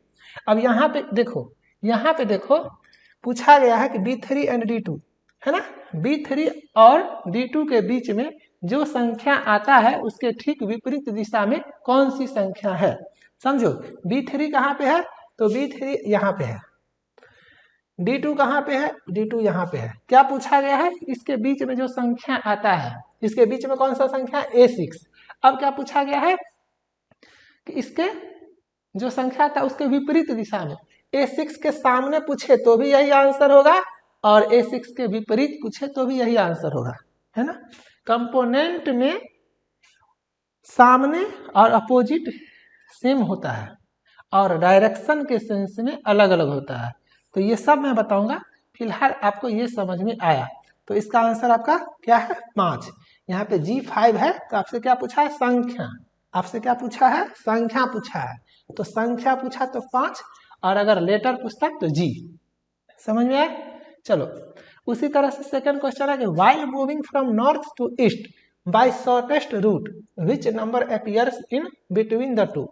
अब यहाँ पे देखो, यहाँ पे देखो पूछा गया है कि B3 एंड D2 है ना, B3 और D2 के बीच में जो संख्या आता है उसके ठीक विपरीत दिशा में कौन सी संख्या है। समझो B3 कहाँ पे है, तो B3 यहाँ पे है, D2 कहाँ पे है, D2 यहाँ पे है। क्या पूछा गया है, इसके बीच में जो संख्या आता है, इसके बीच में कौन सा संख्या, A6। अब क्या पूछा गया है कि इसके जो संख्या था उसके विपरीत दिशा में, A6 के सामने पूछे तो भी यही आंसर होगा और A6 के विपरीत पूछे तो भी यही आंसर होगा, है ना। कंपोनेंट में सामने और अपोजिट सेम होता है और डायरेक्शन के सेंस में अलग अलग होता है। तो ये सब मैं बताऊंगा, फिलहाल आपको ये समझ में आया। तो इसका आंसर आपका क्या है, 5। यहाँ पे G5 है तो आपसे क्या पूछा है, संख्या। आपसे क्या पूछा है, संख्या पूछा है, तो संख्या पूछा तो 5, और अगर लेटर पूछता तो G। समझ में आया? चलो उसी तरह से सेकंड क्वेश्चन है कि while moving from north to east by shortest route which number appears in between the two.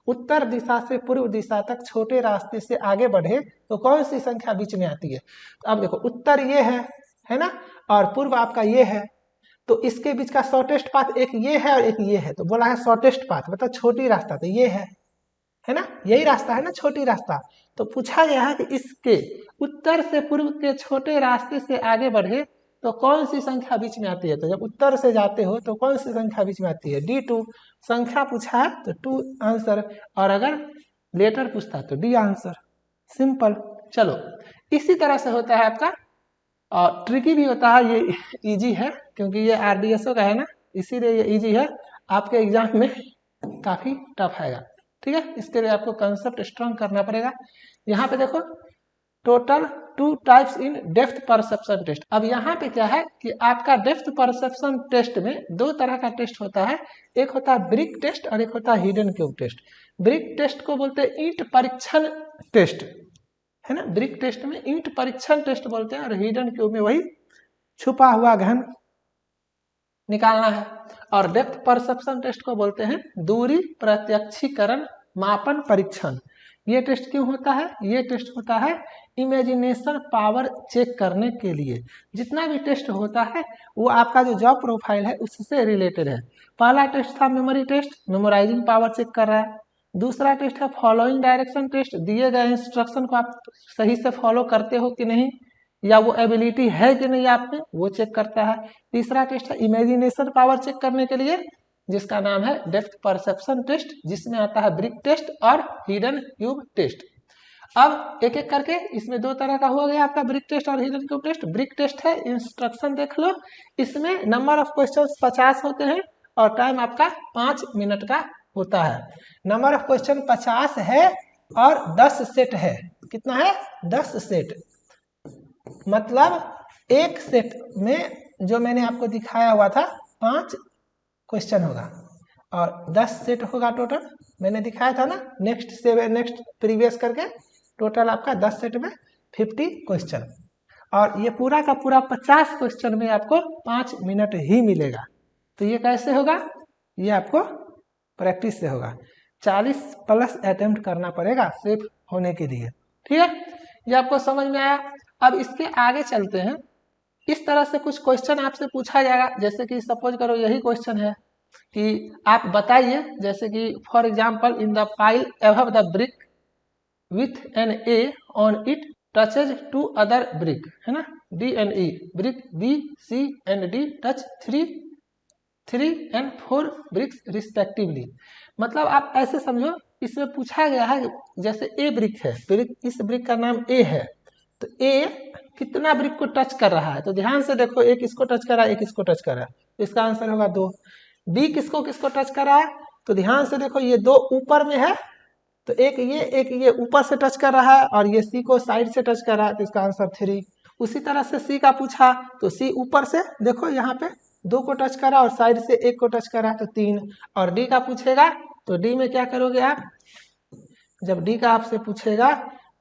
उत्तर दिशा से पूर्व दिशा तक छोटे रास्ते से आगे बढ़े तो कौन सी संख्या बीच में आती है। तो अब देखो उत्तर ये है ना, और पूर्व आपका ये है, तो इसके बीच का शॉर्टेस्ट पाथ एक ये है और एक ये है, तो बोला है शॉर्टेस्ट पाथ मतलब छोटी रास्ता, तो ये है ना, यही रास्ता है ना, छोटी रास्ता। तो पूछा गया है कि इसके उत्तर से पूर्व के छोटे रास्ते से आगे बढ़े तो कौन सी संख्या बीच में आती है। तो जब उत्तर से जाते हो तो कौन सी संख्या बीच में आती है, D2। संख्या पूछा है तो 2 आंसर, और अगर लेटर पूछता तो D आंसर, सिंपल। चलो इसी तरह से होता है आपका, और ट्रिकी भी होता है, ये इजी है क्योंकि ये RDSO का है ना, इसीलिए ये इजी है, आपके एग्जाम में काफी टफ आएगा, ठीक है। इसके लिए आपको कंसेप्ट स्ट्रॉन्ग करना पड़ेगा। यहाँ पे देखो total 2 types in depth perception test. अब यहाँ पे क्या है कि आपका डेप्थ परसेप्शन टेस्ट में 2 तरह का टेस्ट होता है, एक होता है ब्रिक टेस्ट और एक होता है hidden cube test. Brick test को बोलते हैं ईंट परीक्षण टेस्ट, है ना, ब्रिक टेस्ट में ईंट परीक्षण टेस्ट बोलते हैं, और हिडन क्यूब में वही छुपा हुआ घन निकालना है। और डेप्थ परसेप्शन टेस्ट को बोलते हैं दूरी प्रत्यक्षीकरण मापन परीक्षण। ये टेस्ट क्यों होता है, ये टेस्ट होता है इमेजिनेशन पावर चेक करने के लिए। जितना भी टेस्ट होता है वो आपका जो जॉब प्रोफाइल है उससे रिलेटेड है। पहला टेस्ट था memory test, memorising power check कर रहा है। दूसरा टेस्ट है फॉलोइंग डायरेक्शन टेस्ट, दिए गए इंस्ट्रक्शन को आप सही से फॉलो करते हो कि नहीं, या वो एबिलिटी है कि नहीं आप में, वो चेक करता है। तीसरा टेस्ट है इमेजिनेशन पावर चेक करने के लिए, जिसका नाम है डेप्थ परसेप्शन टेस्ट, जिसमें आता है ब्रिक टेस्ट और हिडन क्यूब टेस्ट। अब एक एक करके इसमें 2 तरह का हो गया आपका ब्रिक टेस्ट और hidden cube test. Brick test है, इंस्ट्रक्शन देख लो, इसमें नंबर ऑफ क्वेश्चन 50 होते हैं और टाइम आपका 5 मिनट का होता है। नंबर ऑफ क्वेश्चन 50 है और 10 सेट है। कितना है, 10 सेट, मतलब एक सेट में जो मैंने आपको दिखाया हुआ था 5 क्वेश्चन होगा और 10 सेट होगा टोटल, मैंने दिखाया था ना, नेक्स्ट प्रीवियस करके, टोटल आपका 10 सेट में 50 क्वेश्चन, और ये पूरा का पूरा 50 क्वेश्चन में आपको 5 मिनट ही मिलेगा। तो ये कैसे होगा, ये आपको प्रैक्टिस से होगा। 40+ अटेम्प्ट करना पड़ेगा सेफ होने के लिए, ठीक है। ये आपको समझ में आया। अब इसके आगे चलते हैं। इस तरह से कुछ क्वेश्चन आपसे पूछा जाएगा, जैसे कि सपोज करो यही क्वेश्चन है कि आप बताइए, जैसे कि for example in the pile above the brick with an A on it touches to other brick, है ना, D and E, brick B C and D touch 3 and 4 bricks respectively. मतलब आप ऐसे समझो, इसमें पूछा गया है जैसे ए ब्रिक है, इस ब्रिक का नाम ए है, तो ए कितना ब्रिक को टच कर रहा है, तो ध्यान से देखो, एक इसको टच कर रहा है, एक इसको टच कर रहा है, तो इसका आंसर होगा 2। बी किसको किसको टच कर रहा है, तो ध्यान से देखो, ये 2 ऊपर में है, तो एक ये ऊपर से टच कर रहा है, और ये सी को साइड से टच कर रहा है, तो इसका आंसर 3। उसी तरह से सी का पूछा, तो सी ऊपर से देखो यहाँ पे 2 को टच करा और साइड से 1 को टच करा, तो 3। और डी का पूछेगा, तो डी में क्या करोगे आप, जब डी का आपसे पूछेगा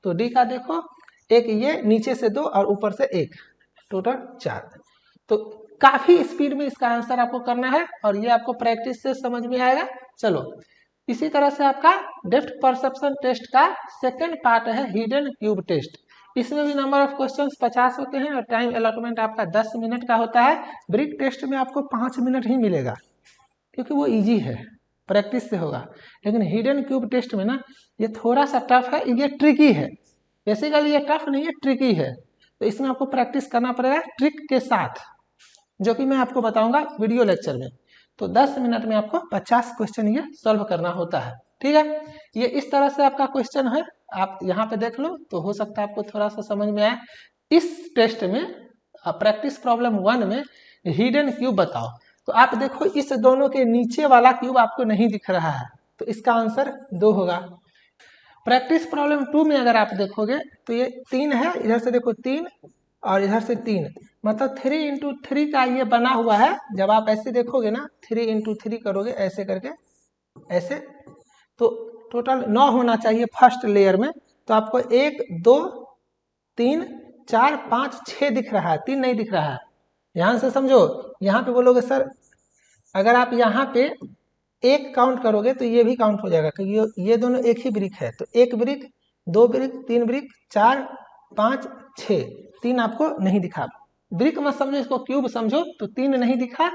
तो डी का देखो, एक ये नीचे से 2 और ऊपर से 1, टोटल 4। तो काफी स्पीड में इसका आंसर आपको करना है, और ये आपको प्रैक्टिस से समझ में आएगा। चलो, इसी तरह से आपका डेप्थ परसेप्शन टेस्ट का सेकंड पार्ट है हिडन क्यूब टेस्ट। इसमें भी नंबर ऑफ क्वेश्चंस 50 होते हैं और टाइम अलॉटमेंट आपका 10 मिनट का होता है। ब्रिक टेस्ट में आपको 5 मिनट ही मिलेगा, क्योंकि वो इजी है, प्रैक्टिस से होगा। लेकिन हिडन क्यूब टेस्ट में ना, ये थोड़ा सा टफ है, ये ट्रिकी है। बेसिकली ये टफ नहीं है, ट्रिकी है, तो इसमें आपको प्रैक्टिस करना पड़ेगा ट्रिक के साथ, जो कि मैं आपको बताऊंगा वीडियो लेक्चर में। तो 10 मिनट में आपको 50 क्वेश्चन ये सॉल्व करना होता है, ठीक है। ये इस तरह से आपका क्वेश्चन है, आप यहाँ पे देख लो, तो हो सकता है आपको थोड़ा सा समझ में आए। इस टेस्ट में प्रैक्टिस प्रॉब्लम 1 में हिडन क्यूब बताओ, तो आप देखो इस दोनों के नीचे वाला क्यूब आपको नहीं दिख रहा है, तो इसका आंसर 2 होगा। प्रैक्टिस प्रॉब्लम 2 में अगर आप देखोगे तो ये 3 है, इधर से देखो 3 और इधर से 3, मतलब 3 into 3 का ये बना हुआ है। जब आप ऐसे देखोगे ना, 3 into 3 करोगे ऐसे करके, ऐसे, तो टोटल 9 होना चाहिए फर्स्ट लेयर में, तो आपको 1 2 3 4 5 6 दिख रहा है, 3 नहीं दिख रहा है। ध्यान से समझो, यहाँ पे बोलोगे सर, अगर आप यहाँ पे 1 काउंट करोगे तो ये भी काउंट हो जाएगा, क्योंकि ये दोनों एक ही ब्रिक है। तो 1 ब्रिक, 2 ब्रिक, 3 ब्रिक, 4 5 6, 3 आपको नहीं दिखा। ब्रिक मत समझो, इसको क्यूब समझो, तो 3 नहीं दिखा,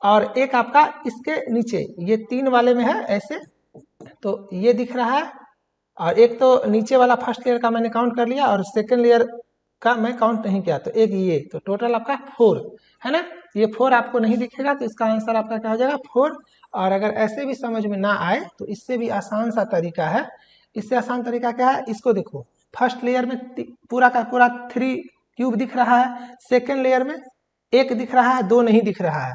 और एक आपका इसके नीचे ये 3 वाले में है ऐसे, तो ये दिख रहा है, और एक तो नीचे वाला फर्स्ट लेयर का मैंने काउंट कर लिया, और सेकंड लेयर का मैं काउंट नहीं किया, तो एक ये, तो टोटल आपका 4 है ना। ये 4 आपको नहीं दिखेगा, तो इसका आंसर आपका क्या हो जाएगा, 4। और अगर ऐसे भी समझ में ना आए तो इससे भी आसान सा तरीका है। इससे आसान तरीका क्या है, इसको देखो, फर्स्ट लेयर में पूरा का पूरा 3 क्यूब दिख रहा है, सेकेंड लेयर में 1 दिख रहा है, 2 नहीं दिख रहा है,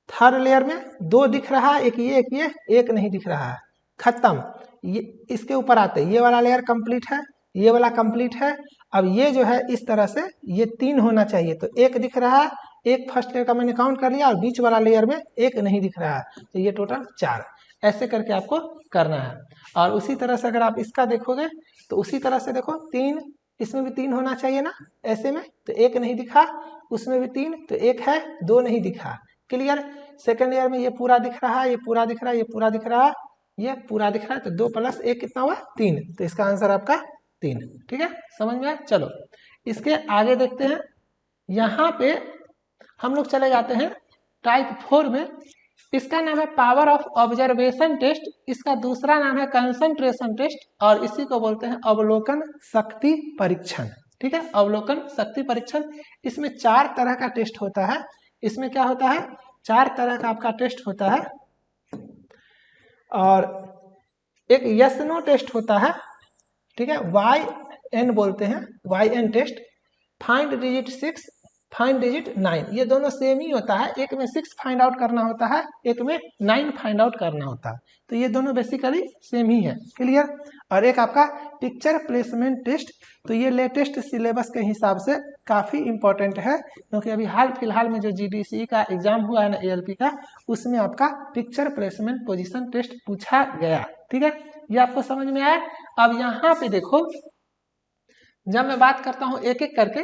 थर्ड लेयर में 2 दिख रहा है, एक ये 1 नहीं दिख रहा है, खत्म। ये इसके ऊपर आते, ये वाला लेयर कंप्लीट है, ये वाला कंप्लीट है। अब ये जो है इस तरह से ये 3 होना चाहिए, तो 1 दिख रहा है, 1 फर्स्ट लेयर का मैंने काउंट कर लिया, और बीच वाला लेयर में 1 नहीं दिख रहा है, तो ये टोटल 4। ऐसे करके आपको करना है। और उसी तरह से अगर आप इसका देखोगे तो उसी तरह से देखो, 3, इसमें भी 3 होना चाहिए ना, ऐसे में, तो 1 नहीं दिखा, उसमें भी 3, तो 1 है, 2 नहीं दिखा, क्लियर। सेकेंड लेयर में ये पूरा दिख रहा है, ये पूरा दिख रहा है, ये पूरा दिख रहा है, ये पूरा दिख रहा है, तो 2 + 1 कितना हुआ, 3, तो इसका आंसर आपका 3, ठीक है, समझ में आया। चलो इसके आगे देखते हैं। यहाँ पे हम लोग चले जाते हैं टाइप 4 में। इसका नाम है पावर ऑफ ऑब्जर्वेशन टेस्ट, इसका दूसरा नाम है कंसंट्रेशन टेस्ट, और इसी को बोलते हैं अवलोकन शक्ति परीक्षण, ठीक है, अवलोकन शक्ति परीक्षण। इसमें 4 तरह का टेस्ट होता है। इसमें क्या होता है, 4 तरह का आपका टेस्ट होता है, और एक यस नो टेस्ट होता है, ठीक है, YN बोलते हैं, YN test. Find digit 6, find digit 9, ये दोनों सेम ही होता है। एक में 6 फाइंड आउट करना होता है, एक में 9 फाइंड आउट करना होता है, तो ये दोनों बेसिकली सेम ही है, क्लियर। और एक आपका पिक्चर प्लेसमेंट टेस्ट, तो ये लेटेस्ट सिलेबस के हिसाब से काफ़ी इंपॉर्टेंट है, क्योंकि अभी हाल फिलहाल में जो GDC का एग्जाम हुआ है ना, ALP का, उसमें आपका पिक्चर प्लेसमेंट पोजिशन टेस्ट पूछा गया, ठीक है, ये आपको समझ में आया। अब यहाँ पे देखो, जब मैं बात करता हूँ एक एक करके,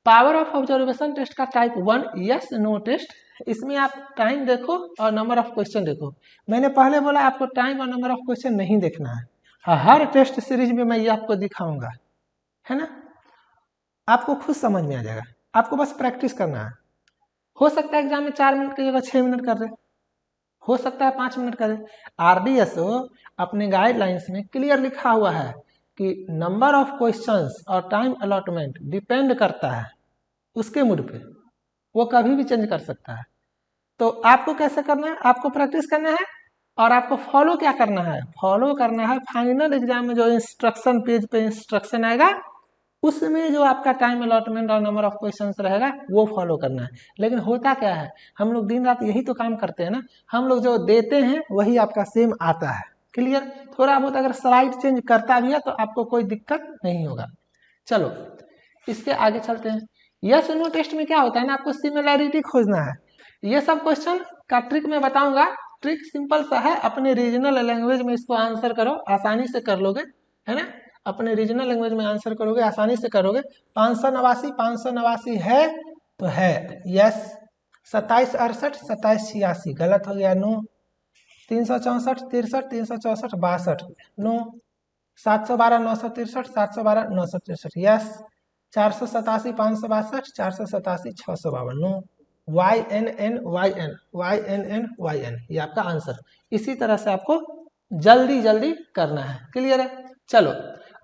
पावर ऑफ ऑब्जर्वेशन टेस्ट का टाइप 1 यस नो टेस्ट इसमें आप टाइम देखो और नंबर ऑफ क्वेश्चन देखो। मैंने पहले बोला आपको टाइम और नंबर ऑफ क्वेश्चन नहीं देखना है, हर टेस्ट सीरीज में मैं ये आपको दिखाऊंगा, है ना। आपको खुद समझ में आ जाएगा, आपको बस प्रैक्टिस करना है। हो सकता है एग्जाम में 4 मिनट की जगह 6 मिनट कर दे, हो सकता है 5 मिनट करे। आरडीएसओ अपने गाइडलाइंस में क्लियर लिखा हुआ है कि नंबर ऑफ क्वेश्चंस और टाइम अलॉटमेंट डिपेंड करता है उसके मूड पे, वो कभी भी चेंज कर सकता है। तो आपको कैसे करना है, आपको प्रैक्टिस करना है और आपको फॉलो क्या करना है, फॉलो करना है फाइनल एग्जाम में जो इंस्ट्रक्शन पेज पे इंस्ट्रक्शन आएगा उसमें जो आपका टाइम अलॉटमेंट और नंबर ऑफ क्वेश्चंस रहेगा वो फॉलो करना है। लेकिन होता क्या है, हम लोग दिन रात यही तो काम करते हैं ना, हम लोग जो देते हैं वही आपका सेम आता है। क्लियर, थोड़ा बहुत अगर स्लाइड चेंज करता भी है तो आपको कोई दिक्कत नहीं होगा। चलो इसके आगे चलते हैं। यस नो टेस्ट में क्या होता है ना, आपको सिमिलैरिटी खोजना है। ये सब क्वेश्चन का ट्रिक मैं बताऊंगा, ट्रिक सिंपल सा है, अपने रीजनल लैंग्वेज में इसको आंसर करो, आसानी से कर लोगे, है ना। अपने रीजनल लैंग्वेज में आंसर करोगे, आसानी से करोगे। 589 है तो है यस, 27 68 27 86 गलत हो गया no, 364 63 364 62 no, 712 963 712 963 yes, 487 562 487 652 no, Y N N Y N Y N N Y N, ये आपका आंसर। इसी तरह से आपको जल्दी जल्दी करना है। क्लियर है, चलो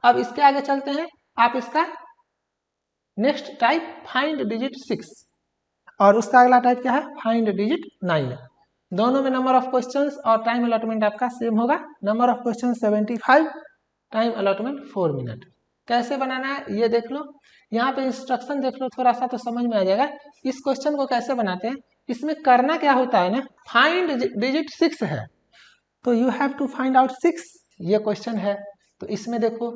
अब इसके आगे चलते हैं। आप इसका नेक्स्ट टाइप फाइंड डिजिट 6 और उसका अगला टाइप क्या है, फाइंड डिजिट 9। दोनों में नंबर ऑफ क्वेश्चंस और टाइम अलॉटमेंट आपका सेम होगा। Number of question 75, time allotment 4 minute. कैसे बनाना है ये देख लो, यहाँ पे इंस्ट्रक्शन देख लो थोड़ा सा तो समझ में आ जाएगा इस क्वेश्चन को कैसे बनाते हैं। इसमें करना क्या होता है ना, फाइंड डिजिट 6 है तो you have to find out 6, ये क्वेश्चन है। तो इसमें देखो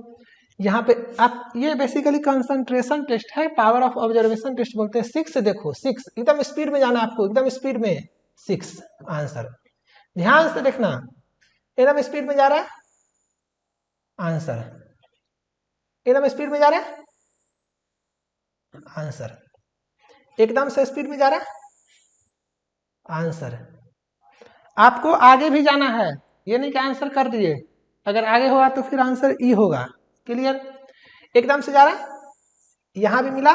यहाँ पे आप, ये बेसिकली कंसंट्रेशन टेस्ट है, पावर ऑफ ऑब्जर्वेशन टेस्ट बोलते हैं। 6 देखो, 6 एकदम स्पीड में जाना, आपको एकदम स्पीड में 6 आंसर, ध्यान से देखना, एकदम स्पीड में जा रहा है आंसर, एकदम स्पीड में जा रहा है आंसर, एकदम से स्पीड में जा रहा है आंसर। आपको आगे भी जाना है, ये नहीं कि आंसर कर दिए, अगर आगे होगा तो फिर आंसर ई होगा। क्लियर, एकदम से जा रहा है, यहां भी मिला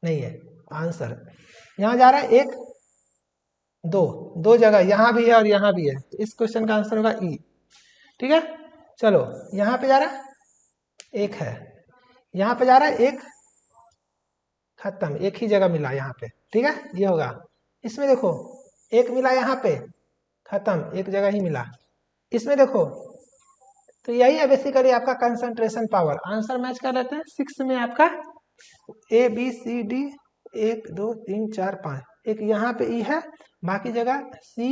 नहीं है आंसर, यहां जा रहा है 1 2 जगह, यहां भी है और यहां भी है, तो इस क्वेश्चन का आंसर होगा ई। ठीक है, चलो यहां पे जा रहा है 1 है, यहां पे जा रहा है 1 खत्म, एक ही जगह मिला यहाँ पे। ठीक है, ये होगा। इसमें देखो 1 मिला यहाँ पे खत्म, एक जगह ही मिला। इसमें देखो तो यही है बेसिकली आपका कंसंट्रेशन पावर। आंसर मैच कर लेते हैं। 6 में आपका ए बी सी डी 1 2 3 4 5, एक यहाँ पे ई है, बाकी जगह C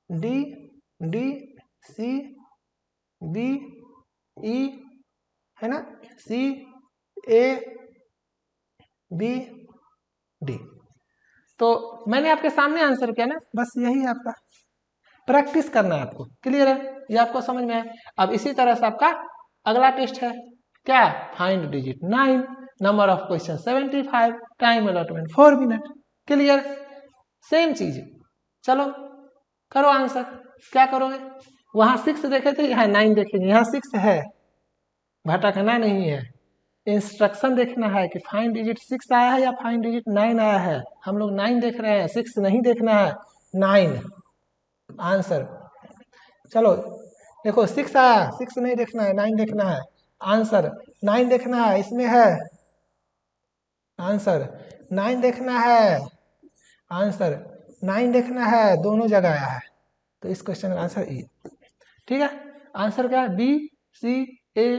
D D C B E, है ना, सी ए बी डी। तो मैंने आपके सामने आंसर किया ना, बस यही है आपका, प्रैक्टिस करना है आपको। क्लियर है, ये आपको समझ में आया। अब इसी तरह से आपका अगला टेस्ट है क्या, find digit 9, number of question 75, time allotment 4 minute. Clear, same चीज। चलो करो आंसर, क्या करोगे, वहां 6 देखे थे, यहाँ 9 देखेंगे, यहाँ 6 है, भटकना नहीं है, इंस्ट्रक्शन देखना है कि फाइंड डिजिट 6 आया है या फाइंड डिजिट 9 आया है। हम लोग 9 देख रहे हैं, 6 नहीं देखना है, 9 आंसर। चलो देखो 6 आया, 6 नहीं देखना है, 9 देखना है आंसर, 9 देखना है, इसमें है आंसर, 9 देखना है आंसर, 9 देखना है, दोनों जगह आया है, तो इस क्वेश्चन का आंसर ई। ठीक है, आंसर क्या है, B C A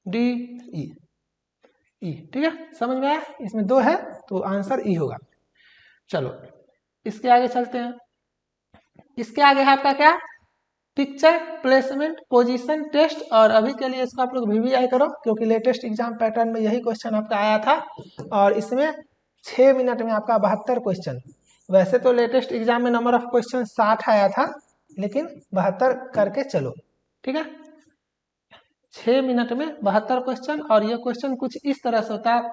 D E, ई। ठीक है, समझ में आया, इसमें 2 है तो आंसर ई होगा। चलो इसके आगे चलते हैं। इसके आगे है आपका क्या, पिक्चर प्लेसमेंट पोजीशन टेस्ट। और अभी के लिए इसको आप लोग VVI करो, क्योंकि लेटेस्ट एग्जाम पैटर्न में यही क्वेश्चन आपका आया था, और इसमें 6 मिनट में आपका 72 क्वेश्चन। वैसे तो लेटेस्ट एग्जाम में नंबर ऑफ क्वेश्चन 60 आया था, लेकिन 72 करके चलो। ठीक है, 6 मिनट में 72 क्वेश्चन। और ये क्वेश्चन कुछ इस तरह से होता है,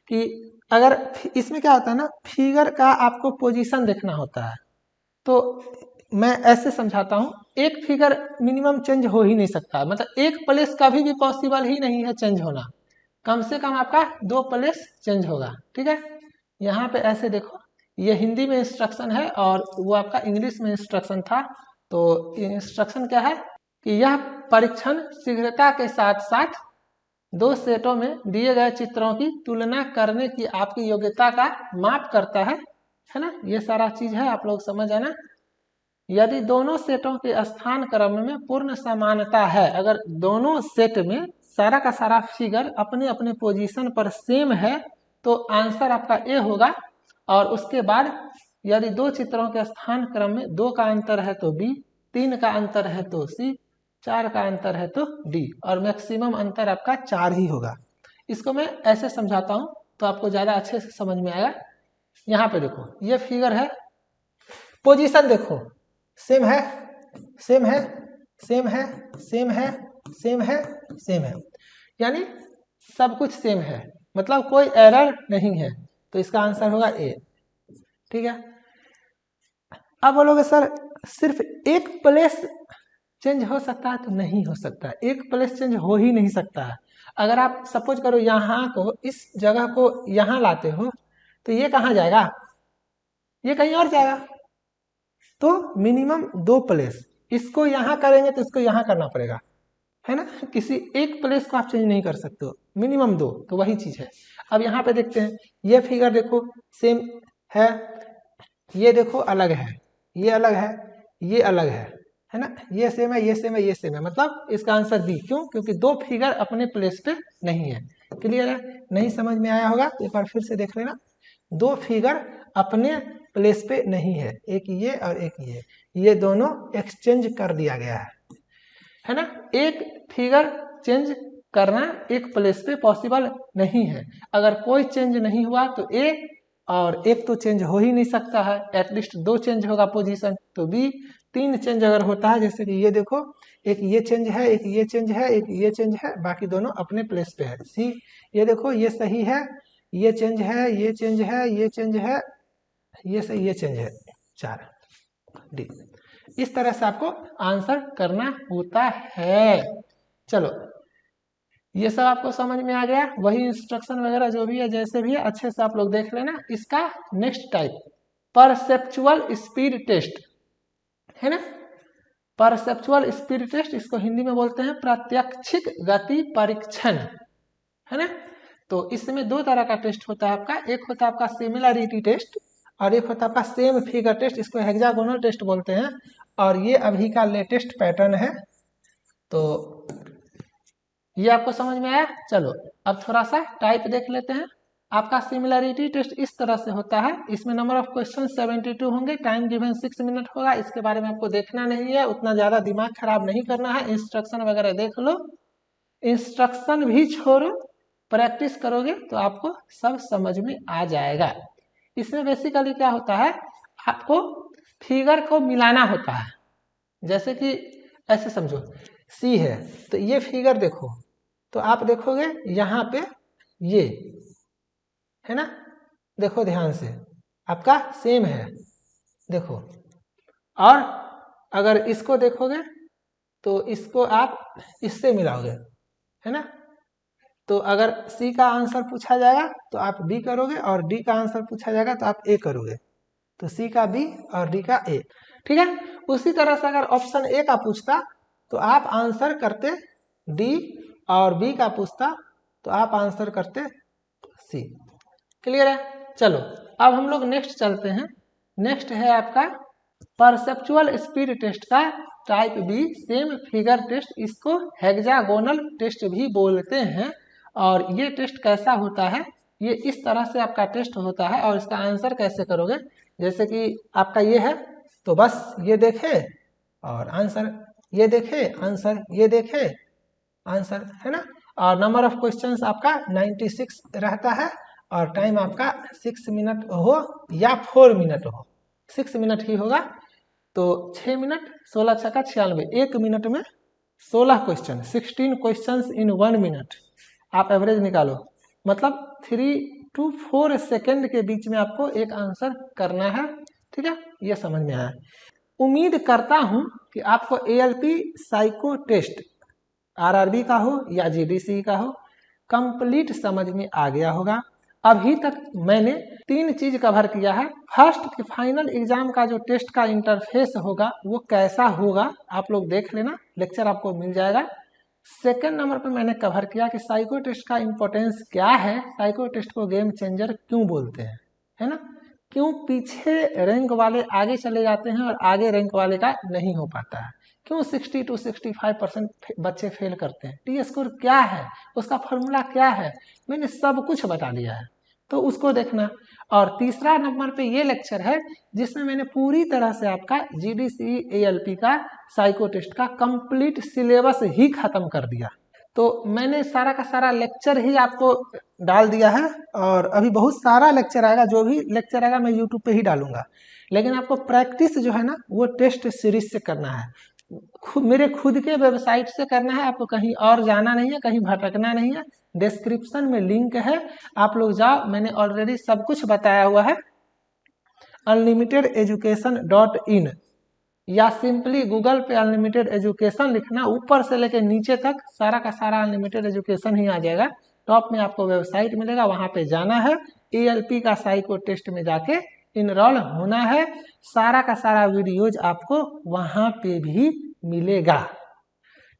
कि अगर इसमें क्या होता है ना, फिगर का आपको पोजीशन देखना होता है। तो मैं ऐसे समझाता हूँ, एक फिगर मिनिमम चेंज हो ही नहीं सकता, मतलब एक प्लेस कभी भी पॉसिबल ही नहीं है चेंज होना, कम से कम आपका 2 प्लेस चेंज होगा। ठीक है, यहाँ पे ऐसे देखो, ये हिंदी में इंस्ट्रक्शन है और वो आपका इंग्लिश में इंस्ट्रक्शन था। तो इंस्ट्रक्शन क्या है कि यह परीक्षण शीघ्रता के साथ साथ 2 सेटों में दिए गए चित्रों की तुलना करने की आपकी योग्यता का माप करता है ना। ये सारा चीज है, आप लोग समझ आना। यदि दोनों सेटों के स्थान क्रम में पूर्ण समानता है, अगर दोनों सेट में सारा का सारा फिगर अपने अपने पोजीशन पर सेम है तो आंसर आपका ए होगा। और उसके बाद यदि 2 चित्रों के स्थान क्रम में 2 का अंतर है तो बी, 3 का अंतर है तो सी, 4 का अंतर है तो डी, और मैक्सिमम अंतर आपका 4 ही होगा। इसको मैं ऐसे समझाता हूँ तो आपको ज़्यादा अच्छे से समझ में आएगा। यहाँ पे देखो, ये फिगर है, पोजीशन देखो, सेम है, सेम है, सेम है, सेम है, सेम है, सेम है, यानी सब कुछ सेम है, मतलब कोई एरर नहीं है, तो इसका आंसर होगा ए। ठीक है, अब बोलोगे सर सिर्फ एक प्लेस चेंज हो सकता है, तो नहीं हो सकता, एक प्लेस चेंज हो ही नहीं सकता है। अगर आप सपोज करो यहाँ को, इस जगह को यहाँ लाते हो तो ये कहाँ जाएगा, ये कहीं और जाएगा। तो मिनिमम 2 प्लेस, इसको यहाँ करेंगे तो इसको यहाँ करना पड़ेगा, है ना। किसी एक प्लेस को आप चेंज नहीं कर सकते हो, मिनिमम 2, तो वही चीज है। अब यहाँ पे देखते हैं, ये फिगर देखो सेम है, ये देखो अलग है, ये अलग है, ये अलग है ना, ये सेम है, ये सेम है, ये सेम है, मतलब इसका आंसर बी। क्यों? क्योंकि 2 फिगर अपने प्लेस पे नहीं है। क्लियर है? नहीं समझ में आया होगा तो एक बार फिर से देख लेना। 2 फिगर अपने प्लेस पे नहीं है, एक ये और एक ये दोनों एक्सचेंज कर दिया गया है ना। एक फिगर चेंज करना एक प्लेस पे पॉसिबल नहीं है। अगर कोई चेंज नहीं हुआ तो ए, और एक तो चेंज हो ही नहीं सकता है, एटलीस्ट 2 चेंज होगा पोजीशन, तो बी। 3 चेंज अगर होता है, जैसे कि ये देखो, एक ये चेंज है, एक ये चेंज है, एक ये चेंज है, बाकी दोनों अपने प्लेस पे है। सी, ये देखो ये सही है, ये चेंज है, ये चेंज है, ये चेंज है, ये सही, ये चेंज है, 4 डी। इस तरह से आपको आंसर करना होता है। चलो, ये सब आपको समझ में आ गया। वही इंस्ट्रक्शन वगैरह जो भी है, जैसे भी है, अच्छे से आप लोग देख लेना। इसका next type perceptual speed test है ना। परसेप्चुअल स्पीड टेस्ट, इसको हिंदी में बोलते हैं प्रत्यक्षिक गति परीक्षण, है ना। तो इसमें 2 तरह का टेस्ट होता है आपका, एक होता है आपका सिमिलरिटी टेस्ट और एक होता है आपका सेम फिगर टेस्ट, इसको हेक्सागोनल टेस्ट बोलते हैं। और ये अभी का लेटेस्ट पैटर्न है। तो ये आपको समझ में आया। चलो अब थोड़ा सा टाइप देख लेते हैं। आपका सिमिलरिटी टेस्ट इस तरह से होता है, इसमें नंबर ऑफ क्वेश्चन 72 होंगे, टाइम गिवन 6 मिनट होगा। इसके बारे में आपको देखना नहीं है, उतना ज्यादा दिमाग खराब नहीं करना है, इंस्ट्रक्शन वगैरह देख लो। इंस्ट्रक्शन भी छोड़ो, प्रैक्टिस करोगे तो आपको सब समझ में आ जाएगा। इसमें बेसिकली क्या होता है, आपको फिगर को मिलाना होता है। जैसे कि ऐसे समझो, सी है तो ये फिगर देखो, तो आप देखोगे यहाँ पे ये है ना, देखो ध्यान से, आपका सेम है, देखो। और अगर इसको देखोगे तो इसको आप इससे मिलाओगे, है ना। तो अगर सी का आंसर पूछा जाएगा तो आप डी करोगे, और डी का आंसर पूछा जाएगा तो आप ए करोगे। तो सी का बी और डी का ए, ठीक है। उसी तरह से अगर ऑप्शन ए का पूछता तो आप आंसर करते डी, और बी का पूछता तो आप आंसर करते सी। क्लियर है? चलो अब हम लोग नेक्स्ट चलते हैं। नेक्स्ट है आपका परसेप्चुअल स्पीड टेस्ट का type B, same figure test, इसको हेक्सागोनल टेस्ट भी बोलते हैं। और ये टेस्ट कैसा होता है, ये इस तरह से आपका टेस्ट होता है। और इसका आंसर कैसे करोगे, जैसे कि आपका ये है तो बस ये देखे और आंसर, ये देखे आंसर, ये देखे आंसर, है ना। और नंबर ऑफ क्वेश्चंस आपका 96 रहता है, और टाइम आपका 6 मिनट हो या 4 मिनट हो, 6 मिनट ही होगा। तो 6 मिनट 16 छक्का 96, 1 मिनट में 16 क्वेश्चन, 16 क्वेश्चन इन 1 मिनट। आप एवरेज निकालो, मतलब टू 4 सेकेंड के बीच में आपको एक आंसर करना है। ठीक है, ये समझ में आया। उम्मीद करता हूं कि आपको एएलपी साइको टेस्ट आरआरबी का हो या जीडीसी का हो कंप्लीट समझ में आ गया होगा। अभी तक मैंने 3 चीज कवर किया है। फर्स्ट कि फाइनल एग्जाम का जो टेस्ट का इंटरफेस होगा वो कैसा होगा, आप लोग देख लेना, लेक्चर आपको मिल जाएगा। सेकेंड नंबर पर मैंने कवर किया कि साइको टेस्ट का इंपॉर्टेंस क्या है, साइको टेस्ट को गेम चेंजर क्यों बोलते हैं, है ना, क्यों पीछे रैंक वाले आगे चले जाते हैं और आगे रैंक वाले का नहीं हो पाता है, क्यों 60 to 65% बच्चे फेल करते हैं, टी स्कोर क्या है, उसका फॉर्मूला क्या है, मैंने सब कुछ बता दिया है, तो उसको देखना। और तीसरा नंबर पे ये लेक्चर है जिसमें मैंने पूरी तरह से आपका जीडीसी एएलपी का साइको टेस्ट का कंप्लीट सिलेबस ही खत्म कर दिया। तो मैंने सारा का सारा लेक्चर ही आपको डाल दिया है और अभी बहुत सारा लेक्चर आएगा, जो भी लेक्चर आएगा मैं यूट्यूब पे ही डालूंगा, लेकिन आपको प्रैक्टिस जो है ना वो टेस्ट सीरीज से करना है, मेरे खुद के वेबसाइट से करना है, आपको कहीं और जाना नहीं है, कहीं भटकना नहीं है। डिस्क्रिप्शन में लिंक है, आप लोग जाओ, मैंने ऑलरेडी सब कुछ बताया हुआ है। unlimitededucation.in या सिंपली गूगल पे अनलिमिटेड एजुकेशन लिखना, ऊपर से लेकर नीचे तक सारा का सारा अनलिमिटेड एजुकेशन ही आ जाएगा। टॉप में आपको वेबसाइट मिलेगा, वहां पे जाना है, एएलपी का साइको टेस्ट में जाके इनरोल होना है। सारा का सारा वीडियोज आपको वहां पे भी मिलेगा,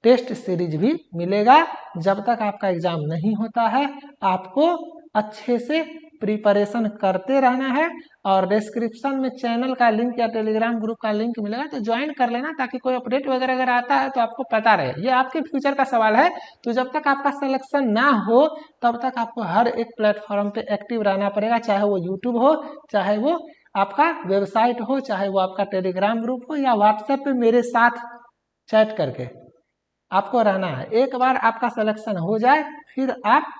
टेस्ट सीरीज भी मिलेगा। जब तक आपका एग्जाम नहीं होता है आपको अच्छे से प्रिपरेशन करते रहना है। और डिस्क्रिप्शन में चैनल का लिंक या टेलीग्राम ग्रुप का लिंक मिलेगा, तो ज्वाइन कर लेना, ताकि कोई अपडेट वगैरह अगर आता है तो आपको पता रहे। ये आपके फ्यूचर का सवाल है, तो जब तक आपका सिलेक्शन ना हो तब तक आपको हर एक प्लेटफॉर्म पे एक्टिव रहना पड़ेगा, चाहे वो यूट्यूब हो, चाहे वो आपका वेबसाइट हो, चाहे वो आपका टेलीग्राम ग्रुप हो, या व्हाट्सएप पे मेरे साथ चैट करके आपको रहना है। एक बार आपका सिलेक्शन हो जाए फिर आप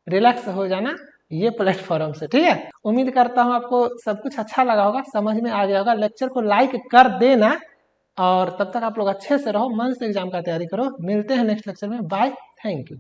रिलैक्स हो जाना ये प्लेटफॉर्म से। ठीक है, उम्मीद करता हूँ आपको सब कुछ अच्छा लगा होगा, समझ में आ गया होगा। लेक्चर को लाइक कर देना और तब तक आप लोग अच्छे से रहो, मन से एग्जाम का तैयारी करो। मिलते हैं नेक्स्ट लेक्चर में, बाय, थैंक यू।